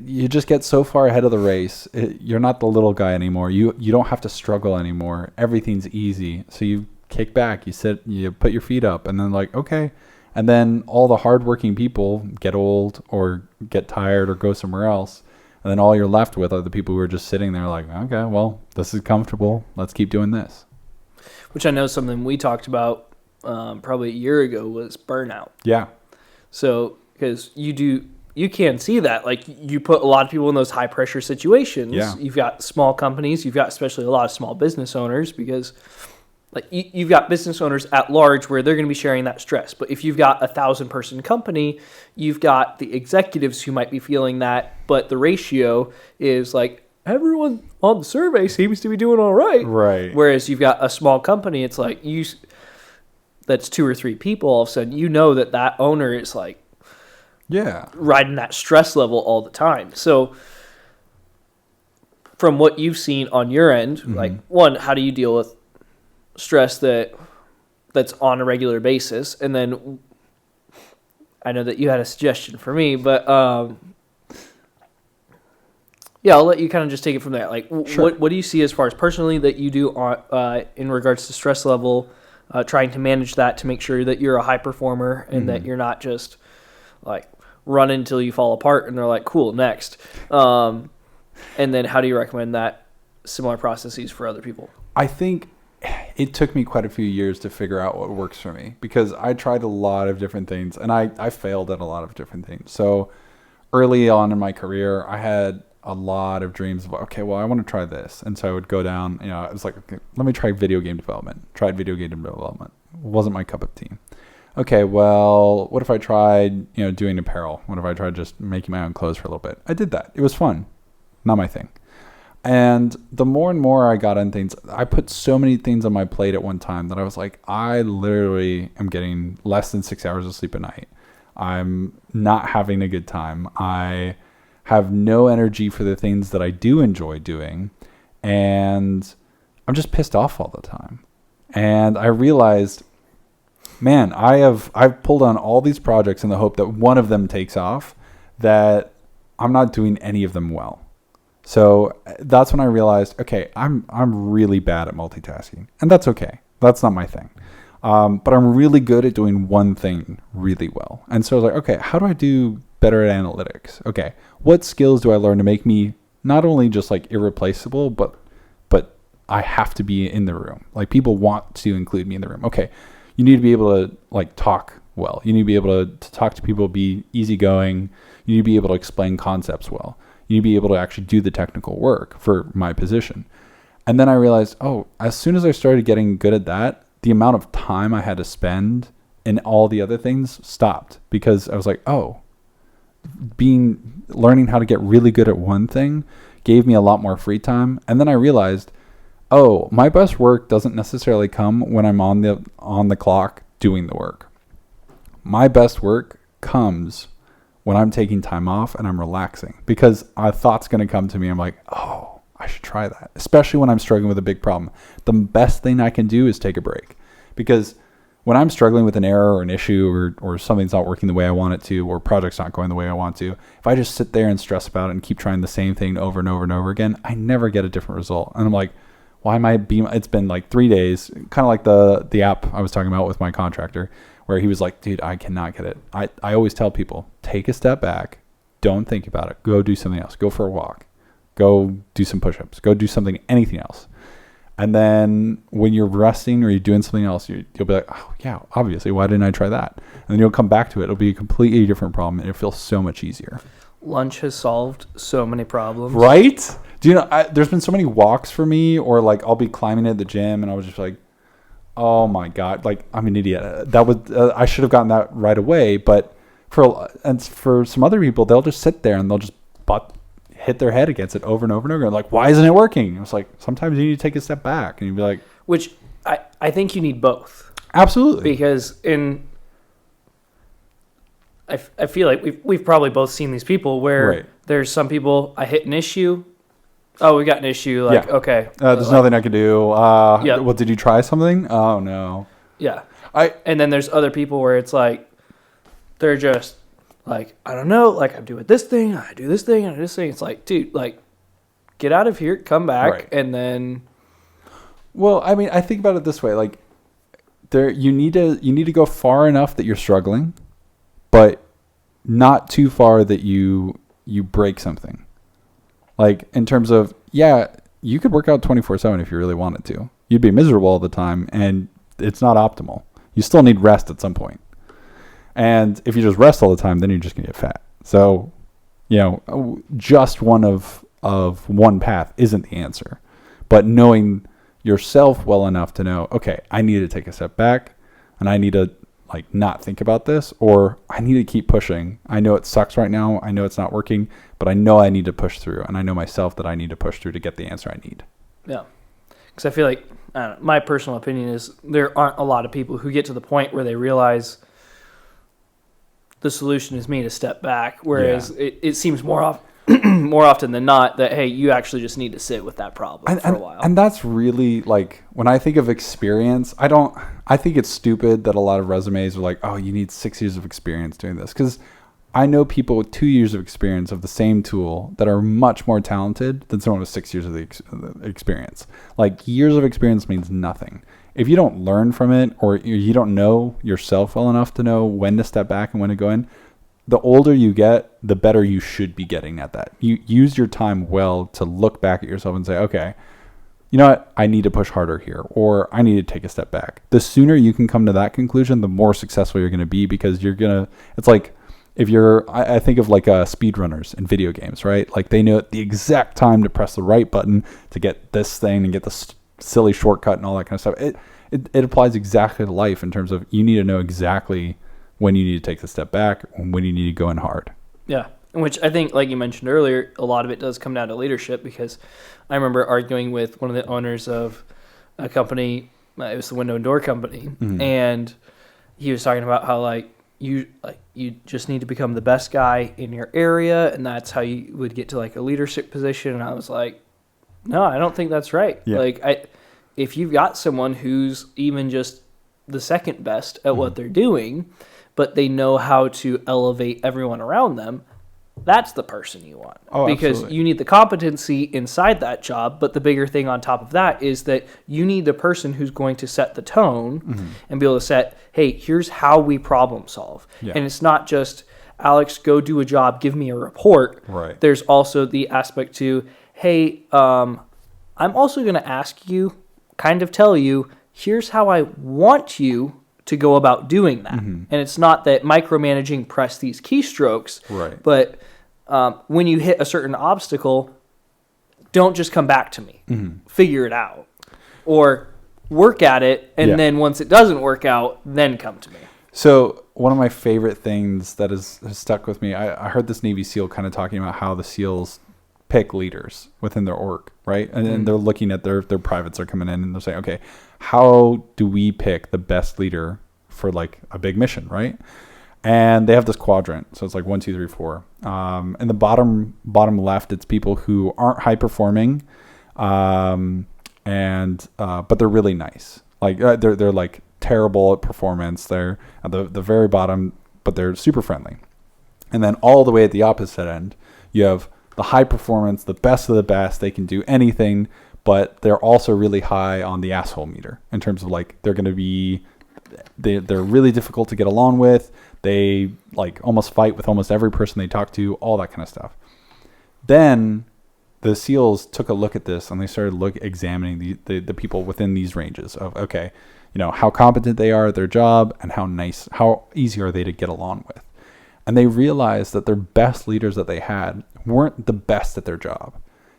you just get so far ahead of the race. You're not the little guy anymore. You don't have to struggle anymore. Everything's easy. So you kick back, you sit, you put your feet up, and then like, okay. And then all the hardworking people get old or get tired or go somewhere else. And then all you're left with are the people who are just sitting there like, okay, well, this is comfortable. Let's keep doing this. Which I know something we talked about probably a year ago was burnout. Yeah. So, because you can see that. Like, you put a lot of people in those high pressure situations. Yeah. You've got small companies. You've got especially a lot of small business owners, because like you've got business owners at large where they're going to be sharing that stress. But if you've got 1,000-person company, you've got the executives who might be feeling that, but the ratio is like everyone on the survey seems to be doing all right. Right. Whereas you've got a small company, it's like that's 2 or 3 people. All of a sudden, that owner is like, Yeah. riding that stress level all the time. So from what you've seen on your end, like, one, how do you deal with stress that's on a regular basis? And then I know that you had a suggestion for me, but yeah, I'll let you kind of just take it from there. Like, Sure. what do you see as far as personally that you do in regards to stress level, trying to manage that to make sure that you're a high performer and that you're not just like run until you fall apart and they're like, cool, next. And then how do you recommend that similar processes for other people? I think it took me quite a few years to figure out what works for me, because I tried a lot of different things and I failed at a lot of different things. So early on in my career, I had a lot of dreams of, okay, well, I want to try this. And so I would go down, I was like, okay, let me try video game development. Tried video game development. Wasn't my cup of tea. Okay, well, what if I tried, doing apparel? What if I tried just making my own clothes for a little bit? I did that. It was fun. Not my thing. And the more and more I got on things, I put so many things on my plate at one time that I was like, I literally am getting less than 6 hours of sleep a night. I'm not having a good time. I have no energy for the things that I do enjoy doing. And I'm just pissed off all the time. And I realized, man, I've pulled on all these projects in the hope that one of them takes off, that I'm not doing any of them well. So that's when I realized, okay, I'm really bad at multitasking, and that's okay. That's not my thing. But I'm really good at doing one thing really well. And so I was like, okay, how do I do better at analytics? Okay, what skills do I learn to make me not only just like irreplaceable, but I have to be in the room. Like, people want to include me in the room. Okay, you need to be able to like talk well. You need to be able to talk to people, be easygoing. You need to be able to explain concepts well. You need to be able to actually do the technical work for my position. And then I realized, as soon as I started getting good at that, the amount of time I had to spend in all the other things stopped, because I was like, learning how to get really good at one thing gave me a lot more free time. And then I realized, my best work doesn't necessarily come when I'm on the clock doing the work. My best work comes when I'm taking time off and I'm relaxing, because a thought's going to come to me. I'm like, I should try that, especially when I'm struggling with a big problem. The best thing I can do is take a break, because when I'm struggling with an error or an issue or something's not working the way I want it to, or project's not going the way I want to, if I just sit there and stress about it and keep trying the same thing over and over and over again, I never get a different result. And I'm like, why am I it's been like 3 days, kind of like the app I was talking about with my contractor, where he was like, dude, I cannot get it. I always tell people, take a step back. Don't think about it. Go do something else. Go for a walk. Go do some push-ups. Go do anything else. And then when you're resting or you're doing something else, you'll be like, yeah, obviously, why didn't I try that? And then you'll come back to it. It'll be a completely different problem, and it feels so much easier. Lunch has solved so many problems. Right? Do you know, there's been so many walks for me, or like I'll be climbing at the gym and I was just like, oh my God, like I'm an idiot. That was I should have gotten that right away. But for some other people, they'll just sit there and they'll just hit their head against it over and over and over. Like, why isn't it working? It's like, sometimes you need to take a step back and you'd be like, which I think you need both. Absolutely. Because I feel like we've probably both seen these people where there's some people, I hit an issue. Oh, we got an issue. Like, okay. There's nothing I can do. Yeah. Well, did you try something? Oh, no. Yeah. And then there's other people where it's like, they're just like, I don't know. Like, I'm doing this thing. I do this thing. I do this thing. It's like, dude, like, get out of here. Come back. And then. Well, I mean, I think about it this way. Like, you need to go far enough that you're struggling, but not too far that you break something. Like, in terms of, you could work out 24/7 if you really wanted to. You'd be miserable all the time, and it's not optimal. You still need rest at some point. And if you just rest all the time, then you're just going to get fat. So, just one of one path isn't the answer. But knowing yourself well enough to know, okay, I need to take a step back, and I need to like not think about this, or I need to keep pushing. I know it sucks right now. I know it's not working, but I know I need to push through, and I know myself that I need to push through to get the answer I need. Yeah. Because I feel like, I don't know, my personal opinion is there aren't a lot of people who get to the point where they realize the solution is me to step back, whereas it seems more often than not that, hey, you actually just need to sit with that problem for a while. And that's really, like, when I think of experience, I think it's stupid that a lot of resumes are like, oh, you need 6 years of experience doing this. Because I know people with 2 years of experience of the same tool that are much more talented than someone with 6 years of the experience. Like, years of experience means nothing. If you don't learn from it, or you don't know yourself well enough to know when to step back and when to go in, the older you get, the better you should be getting at that. You use your time well to look back at yourself and say, okay, you know what? I need to push harder here, or I need to take a step back. The sooner you can come to that conclusion, the more successful you're going to be, because it's like, if I think of like speedrunners in video games, right? Like, they know the exact time to press the right button to get this thing and get the silly shortcut and all that kind of stuff. It applies exactly to life in terms of, you need to know exactly when you need to take the step back and when you need to go in hard. Yeah, which I think, like you mentioned earlier, a lot of it does come down to leadership, because I remember arguing with one of the owners of a company, it was the window and door company, and he was talking about how you just need to become the best guy in your area, and that's how you would get to like a leadership position. And I was like, no, I don't think that's right. Yeah. If you've got someone who's even just the second best at what they're doing, but they know how to elevate everyone around them, that's the person you want. Because absolutely. You need the competency inside that job, but the bigger thing on top of that is that you need the person who's going to set the tone and be able to set, hey, here's how we problem solve. Yeah. And it's not just, Alex, go do a job, give me a report. Right. There's also the aspect to, hey, I'm also going to ask you, kind of tell you, here's how I want you to go about doing that. And it's not that micromanaging, press these keystrokes, right? But when you hit a certain obstacle, don't just come back to me. Figure it out, or work at it, and then once it doesn't work out, then come to me. So one of my favorite things that has stuck with me, I heard this Navy SEAL kind of talking about how the SEALs pick leaders within their org, right? And then they're looking at their privates are coming in, and they're saying, okay, how do we pick the best leader for like a big mission, right? And they have this quadrant, so it's like 1, 2, 3, 4. In the bottom left, it's people who aren't high performing, but they're really nice. Like they're like terrible at performance. They're at the very bottom, but they're super friendly. And then all the way at the opposite end, you have the high performance, the best of the best. They can do anything, but they're also really high on the asshole meter in terms of like they're really difficult to get along with. They like almost fight with almost every person they talk to, all that kind of stuff. Then the SEALs took a look at this and they started examining the people within these ranges of, okay, you know, how competent they are at their job and how easy are they to get along with. And they realized that their best leaders that they had weren't the best at their job.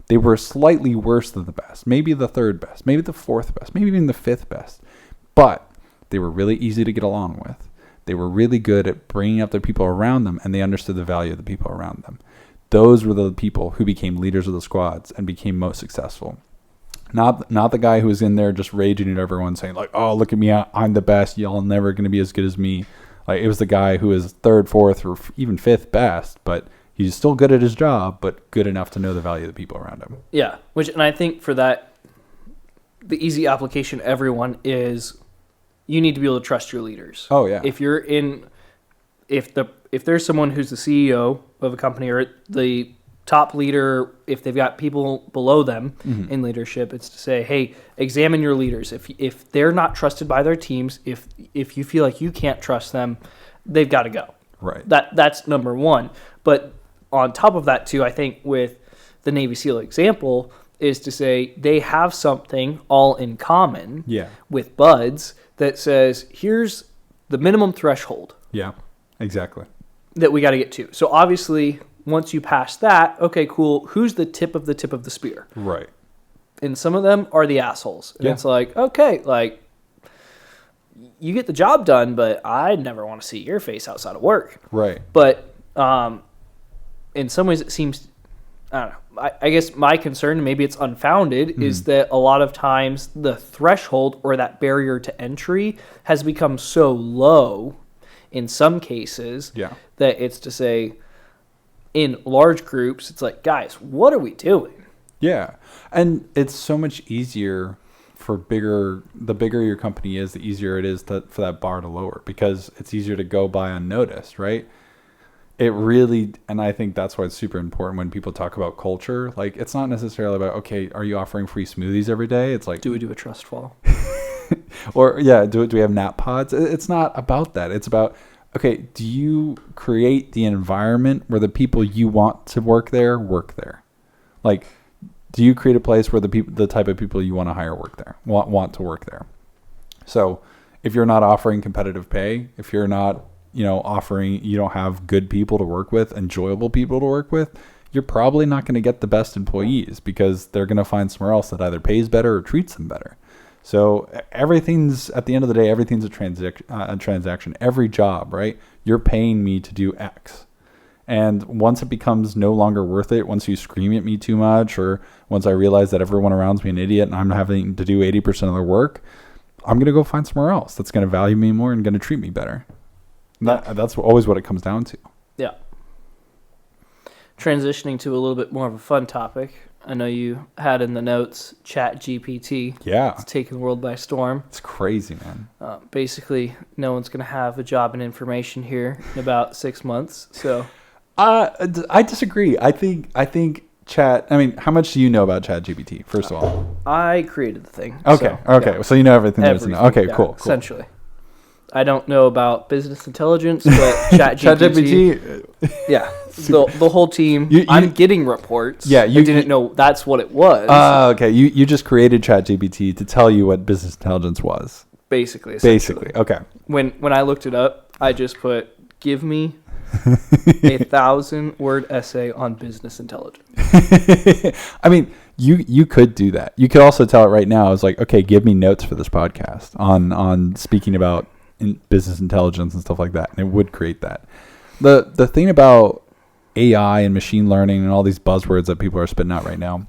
They were slightly worse than the best, maybe the third best, maybe the fourth best, maybe even the fifth best. But they were really easy to get along with. They were really good at bringing up the people around them, and they understood the value of the people around them. Those were the people who became leaders of the squads and became most successful. Not the guy who was in there just raging at everyone saying like, oh, look at me, I'm the best. Y'all never going to be as good as me. Like, it was the guy who was third, fourth, or even fifth best, but he's still good at his job, but good enough to know the value of the people around him. Yeah, and I think for that, the easy application everyone is you need to be able to trust your leaders. Oh yeah. If there's someone who's the CEO of a company or the top leader, if they've got people below them in leadership, it's to say, hey, examine your leaders. If they're not trusted by their teams, if you feel like you can't trust them, they've got to go. Right. That's number one. But on top of that too, I think with the Navy SEAL example is to say they have something all in common with buds that says, here's the minimum threshold. Yeah, exactly. That we got to get to. So obviously, once you pass that, okay, cool. Who's the tip of the spear? Right. And some of them are the assholes. And it's like, okay, like you get the job done, but I never want to see your face outside of work. Right. But in some ways, it seems, I don't know. I guess my concern, maybe it's unfounded, is that a lot of times the threshold or that barrier to entry has become so low in some cases that it's to say in large groups, it's like, guys, what are we doing? Yeah. And it's so much easier for the bigger your company is, the easier it is for that bar to lower, because it's easier to go by unnoticed, right? It really, and I think that's why it's super important when people talk about culture. Like, it's not necessarily about, okay, are you offering free smoothies every day? It's like, do we do a trust fall? Or do we have nap pods? It's not about that. It's about, okay, do you create the environment where the people you want to work there? Like, do you create a place where the type of people you want to hire work there, want to work there? So if you're not offering competitive pay, if you're not, you don't have good people to work with, enjoyable people to work with, you're probably not going to get the best employees, because they're going to find somewhere else that either pays better or treats them better. So everything's, at the end of the day, everything's a transaction. Every job, right? You're paying me to do X. And once it becomes no longer worth it, once you scream at me too much, or once I realize that everyone around me an idiot and I'm having to do 80% of their work, I'm going to go find somewhere else that's going to value me more and going to treat me better. That's always what it comes down to. Yeah. Transitioning to a little bit more of a fun topic. I know you had in the notes ChatGPT. Yeah. It's taken the world by storm. It's crazy, man. Basically, no one's going to have a job in information here in about 6 months. So, I disagree. I think how much do you know about ChatGPT, first of all? I created the thing. Okay. So you know everything there is to know. Okay, cool. Essentially. I don't know about business intelligence, but ChatGPT. Yeah, the whole team. I'm getting reports. Yeah, I didn't know that's what it was. Okay. You just created ChatGPT to tell you what business intelligence was. Basically. Okay. When I looked it up, I just put, give me a 1,000-word essay on business intelligence. I mean, you could do that. You could also tell it right now. It's like, okay, give me notes for this podcast on speaking about business intelligence and stuff like that, and it would create that. The thing about AI and machine learning and all these buzzwords that people are spitting out right now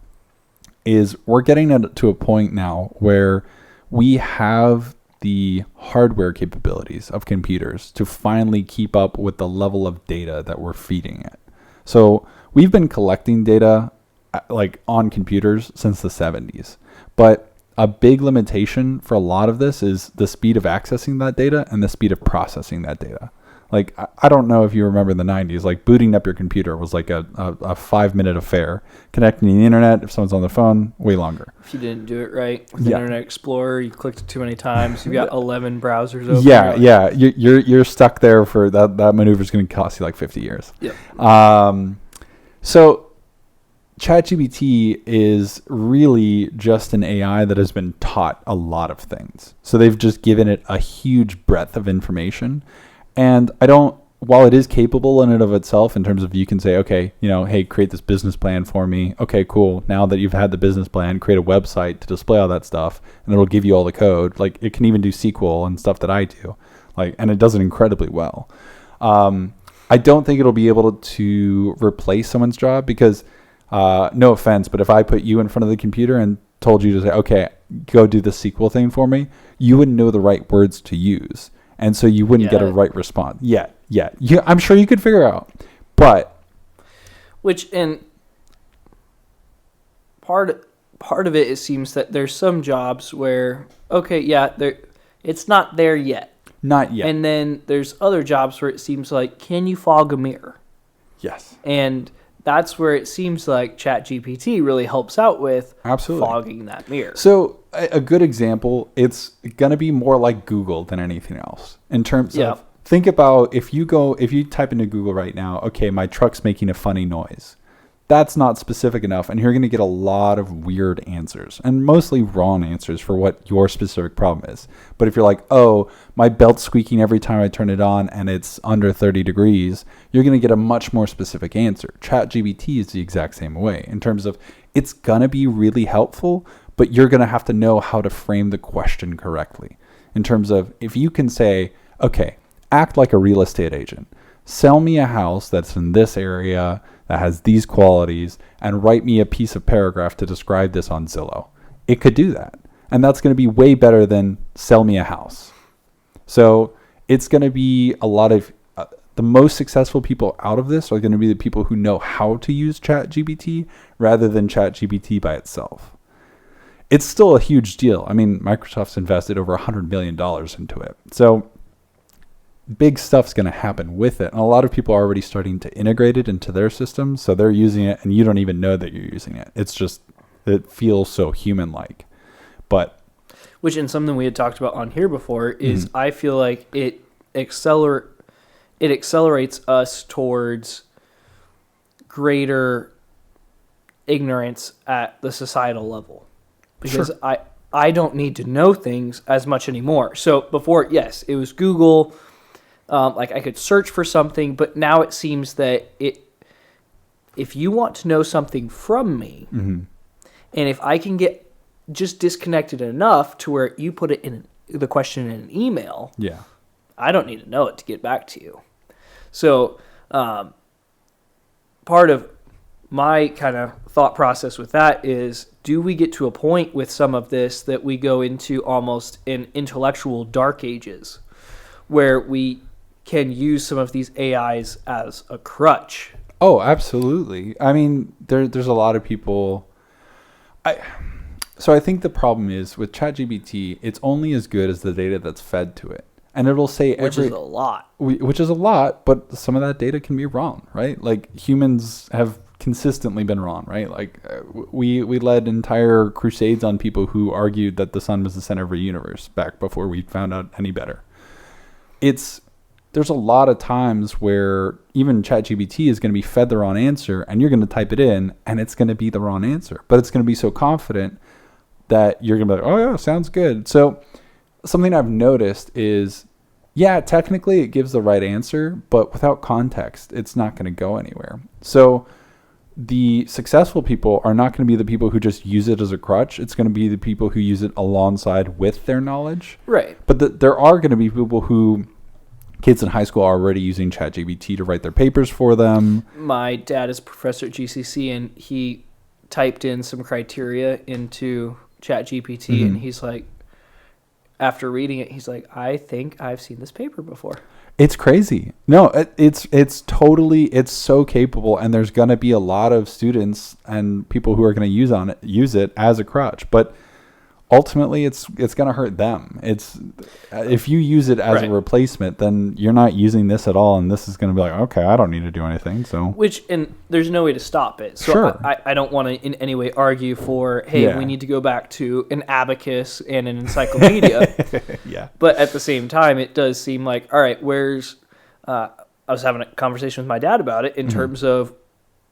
is we're getting to a point now where we have the hardware capabilities of computers to finally keep up with the level of data that we're feeding it. So we've been collecting data like on computers since the 70s, but a big limitation for a lot of this is the speed of accessing that data and the speed of processing that data. Like, I don't know if you remember in the 90s, like booting up your computer was like a 5-minute affair. Connecting to the internet, if someone's on the phone, way longer. If you didn't do it right with Internet Explorer, you clicked it too many times, you've got 11 browsers open. Yeah. You're stuck there for that maneuver is going to cost you like 50 years. Yep. So ChatGPT is really just an AI that has been taught a lot of things. So they've just given it a huge breadth of information. And while it is capable in and of itself in terms of you can say, okay, hey, create this business plan for me. Okay, cool. Now that you've had the business plan, create a website to display all that stuff, and it'll give you all the code. Like, it can even do SQL and stuff that I do. And it does it incredibly well. I don't think it'll be able to replace someone's job because, no offense, but if I put you in front of the computer and told you to say, okay, go do the SQL thing for me, you wouldn't know the right words to use. And so you wouldn't get a right response. Yeah. I'm sure you could figure out. But part of it seems that there's some jobs where, okay, it's not there yet. Not yet. And then there's other jobs where it seems like, can you fog a mirror? Yes. And that's where it seems like ChatGPT really helps out with fogging that mirror. So a good example, it's going to be more like Google than anything else in terms of, think about if you type into Google right now, okay, my truck's making a funny noise. That's not specific enough, and you're going to get a lot of weird answers and mostly wrong answers for what your specific problem is. But if you're like, oh, my belt's squeaking every time I turn it on and it's under 30 degrees, you're going to get a much more specific answer. ChatGPT is the exact same way in terms of it's going to be really helpful, but you're going to have to know how to frame the question correctly in terms of if you can say, okay, act like a real estate agent. Sell me a house that's in this area that has these qualities and write me a piece of paragraph to describe this on Zillow. It could do that. And that's going to be way better than sell me a house. So it's going to be a lot of the most successful people out of this are going to be the people who know how to use ChatGPT rather than ChatGPT by itself. It's still a huge deal. I mean, Microsoft's invested over $100 million into it. So big stuff's going to happen with it. And a lot of people are already starting to integrate it into their systems. So they're using it and you don't even know that you're using it. It's just, it feels so human-like. But which, in something we had talked about on here before, is I feel like it accelerates us towards greater ignorance at the societal level. Because I don't need to know things as much anymore. So before, yes, it was Google. Like I could search for something, but now it seems that if you want to know something from me, and if I can get just disconnected enough to where you put it in the question in an email, I don't need to know it to get back to you. So part of my kind of thought process with that is, do we get to a point with some of this that we go into almost an intellectual dark ages where we can use some of these AIs as a crutch? Oh, absolutely. I mean, there's a lot of people. So I think the problem is with ChatGPT, it's only as good as the data that's fed to it. And it'll say which is a lot. Which is a lot, but some of that data can be wrong, right? Like humans have consistently been wrong, right? Like we led entire crusades on people who argued that the sun was the center of the universe back before we found out any better. There's a lot of times where even ChatGPT is going to be fed the wrong answer and you're going to type it in and it's going to be the wrong answer, but it's going to be so confident that you're going to be like, oh yeah, sounds good. So something I've noticed is, yeah, technically it gives the right answer, but without context, it's not going to go anywhere. So the successful people are not going to be the people who just use it as a crutch. It's going to be the people who use it alongside with their knowledge. Right. But there are going to be people who, kids in high school are already using ChatGPT to write their papers for them. My dad is a professor at GCC, and he typed in some criteria into ChatGPT, and he's like, after reading it, he's like, I think I've seen this paper before. It's crazy. No, it's totally, it's so capable, and there's going to be a lot of students and people who are going to use it as a crutch, but ultimately it's going to hurt them. It's if you use it as a replacement, then you're not using this at all, and this is going to be like, okay, I don't need to do anything. So and there's no way to stop it. So I don't want to in any way argue for, hey, we need to go back to an abacus and an encyclopedia. But at the same time, it does seem like, all right, I was having a conversation with my dad about it in terms of,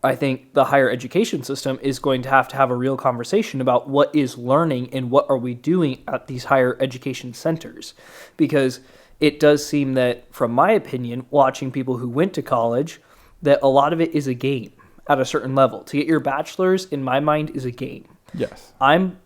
I think the higher education system is going to have a real conversation about what is learning and what are we doing at these higher education centers. Because it does seem that, from my opinion, watching people who went to college, that a lot of it is a game at a certain level. To get your bachelor's, in my mind, is a game. Yes. I'm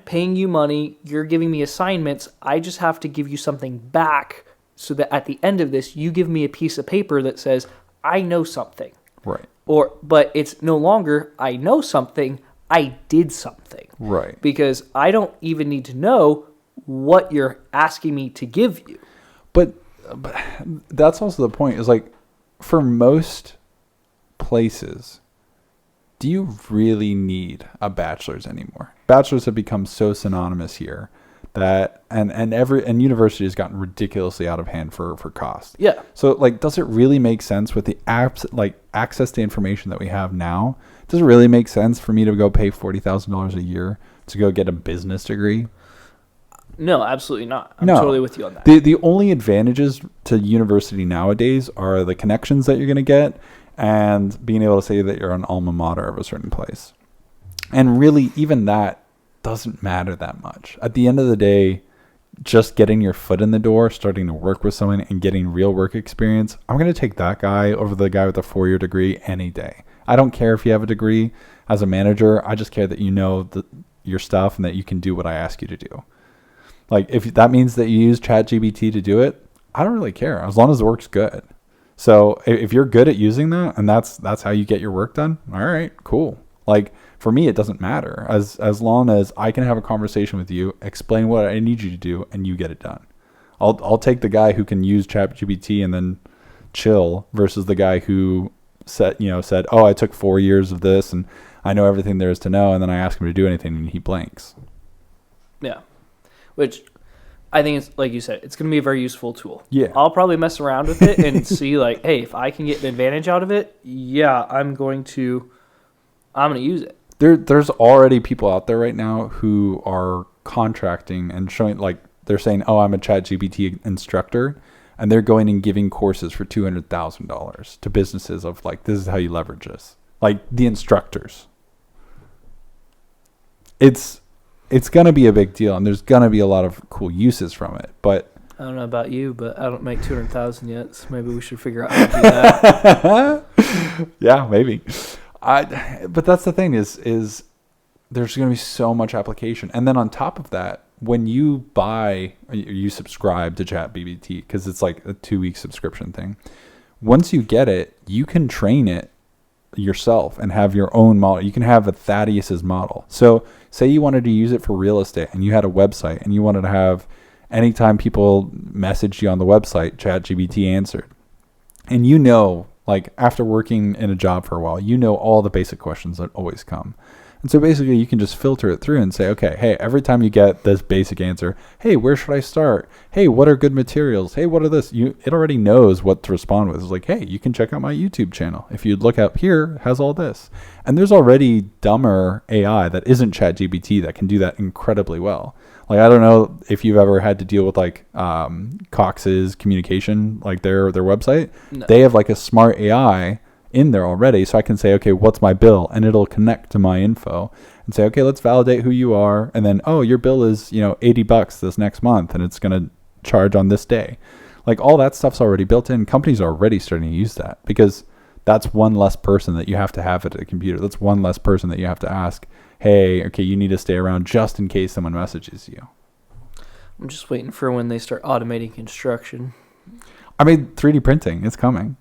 paying you money, you're giving me assignments, I just have to give you something back so that at the end of this, you give me a piece of paper that says, I know something. Right. But it's no longer, I know something, I did something. Right. Because I don't even need to know what you're asking me to give you. But that's also the point, is like, for most places, do you really need a bachelor's anymore? Bachelors have become so synonymous here that and university has gotten ridiculously out of hand for cost. Yeah. So like, does it really make sense with the apps, like access to information that we have now? Does it really make sense for me to go pay $40,000 a year to go get a business degree? No, absolutely not. I'm totally with you on that. The only advantages to university nowadays are the connections that you're going to get and being able to say that you're an alma mater of a certain place. And really, even that doesn't matter that much. At the end of the day, just getting your foot in the door, starting to work with someone and getting real work experience, I'm going to take that guy over the guy with a 4-year degree any day. I don't care if you have a degree as a manager. I just care that you know your stuff and that you can do what I ask you to do. Like if that means that you use ChatGPT to do it, I don't really care as long as it works good. So if you're good at using that and that's how you get your work done, all right, cool. Like for me, it doesn't matter as long as I can have a conversation with you, explain what I need you to do, and you get it done. I'll take the guy who can use ChatGPT and then chill versus the guy who said, oh, I took 4 years of this and I know everything there is to know, and then I ask him to do anything and he blanks. Yeah, which I think it's like you said, it's going to be a very useful tool. Yeah, I'll probably mess around with it and see like, hey, if I can get an advantage out of it, yeah, I'm going to use it. There's already people out there right now who are contracting and showing, like, they're saying, oh, I'm a ChatGPT instructor, and they're going and giving courses for $200,000 to businesses of like, this is how you leverage this. Like the instructors. It's going to be a big deal, and there's going to be a lot of cool uses from it. But I don't know about you, but I don't make 200,000 yet, so maybe we should figure out how to do that. Yeah, maybe. But that's the thing is there's going to be so much application. And then on top of that, when you subscribe to ChatGPT, because it's like a 2-week subscription thing, once you get it, you can train it yourself and have your own model. You can have a Thaddeus's model. So say you wanted to use it for real estate and you had a website and you wanted to have, anytime people messaged you on the website, ChatGPT answered. And like after working in a job for a while, all the basic questions that always come. And so basically you can just filter it through and say, okay, hey, every time you get this basic answer, hey, where should I start? Hey, what are good materials? Hey, what are this? It already knows what to respond with. It's like, hey, you can check out my YouTube channel. If you look up here, it has all this. And there's already dumber AI that isn't ChatGPT that can do that incredibly well. Like, I don't know if you've ever had to deal with like Cox's communication, like their website. No. They have like a smart AI in there already, so I can say, okay, what's my bill, and it'll connect to my info and say, okay, let's validate who you are, and then, oh, your bill is $80 this next month, and it's going to charge on this day. Like all that stuff's already built in. Companies are already starting to use that because that's one less person that you have to have at a computer. That's one less person that you have to ask, hey, okay, you need to stay around just in case someone messages you. I'm just waiting for when they start automating construction. I mean, 3D printing, it's coming.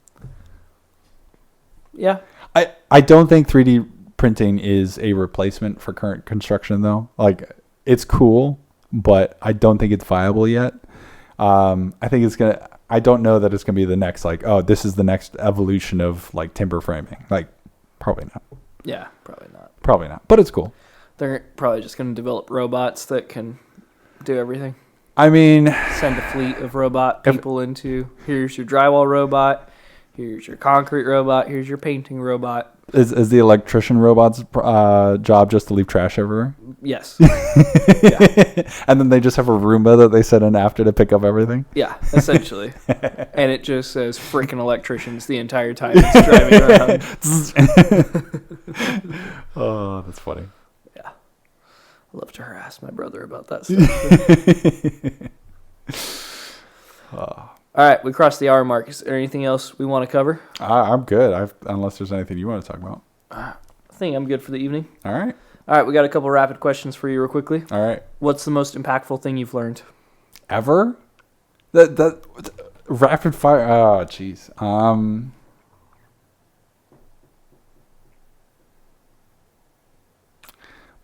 Yeah. I don't think 3D printing is a replacement for current construction, though. Like, it's cool, but I don't think it's viable yet. I think I don't know that it's going to be the next, like, oh, this is the next evolution of, like, timber framing. Like, probably not. Yeah, probably not. Probably not, but it's cool. They're probably just going to develop robots that can do everything. I mean, send a fleet of robot people into, here's your drywall robot, here's your concrete robot, here's your painting robot. Is the electrician robot's job just to leave trash everywhere? Yes. Yeah. And then they just have a Roomba that they send in after to pick up everything? Yeah, essentially. And it just says freaking electricians the entire time it's driving around. Oh, that's funny. Yeah. I love to harass my brother about that stuff. All right, we crossed the hour mark. Is there anything else we want to cover? I'm good, unless there's anything you want to talk about. I think I'm good for the evening. All right. All right, we got a couple rapid questions for you real quickly. All right. What's the most impactful thing you've learned? Ever? That rapid fire. Oh, jeez.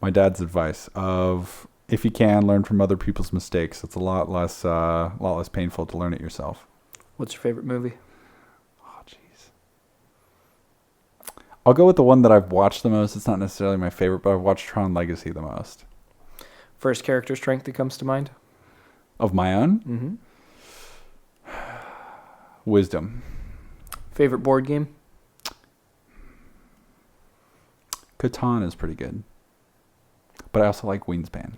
My dad's advice of, if you can, learn from other people's mistakes. It's a lot less painful to learn it yourself. What's your favorite movie? Oh, jeez. I'll go with the one that I've watched the most. It's not necessarily my favorite, but I've watched Tron Legacy the most. First character strength that comes to mind? Of my own? Mm-hmm. Wisdom. Favorite board game? Catan is pretty good. But I also like Wingspan.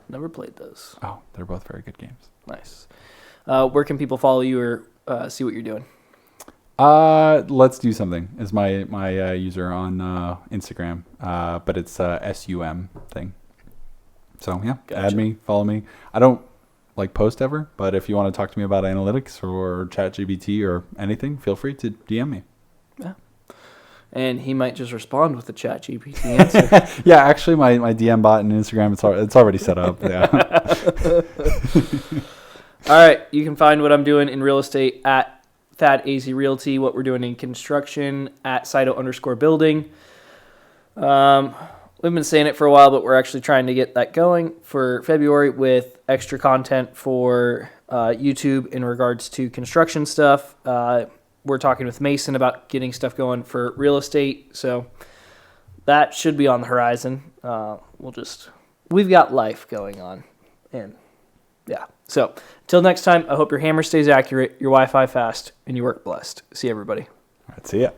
Never played those. Oh, they're both very good games. Nice. Where can people follow you or see what you're doing? Let's do something is my user on Instagram, but it's SUM thing. So yeah, gotcha. Add me, follow me. I don't like post ever, but if you want to talk to me about analytics or ChatGPT or anything, feel free to DM me. Yeah. And he might just respond with the ChatGPT answer. Yeah, actually, my DM bot and Instagram, it's already set up. Yeah. All right, you can find what I'm doing in real estate at Thad AZ Realty. What we're doing in construction at SITO_building. We've been saying it for a while, but we're actually trying to get that going for February with extra content for YouTube in regards to construction stuff. We're talking with Mason about getting stuff going for real estate, so that should be on the horizon. We've got life going on, and yeah. So until next time, I hope your hammer stays accurate, your Wi-Fi fast, and you work blessed. See everybody. All right, see ya.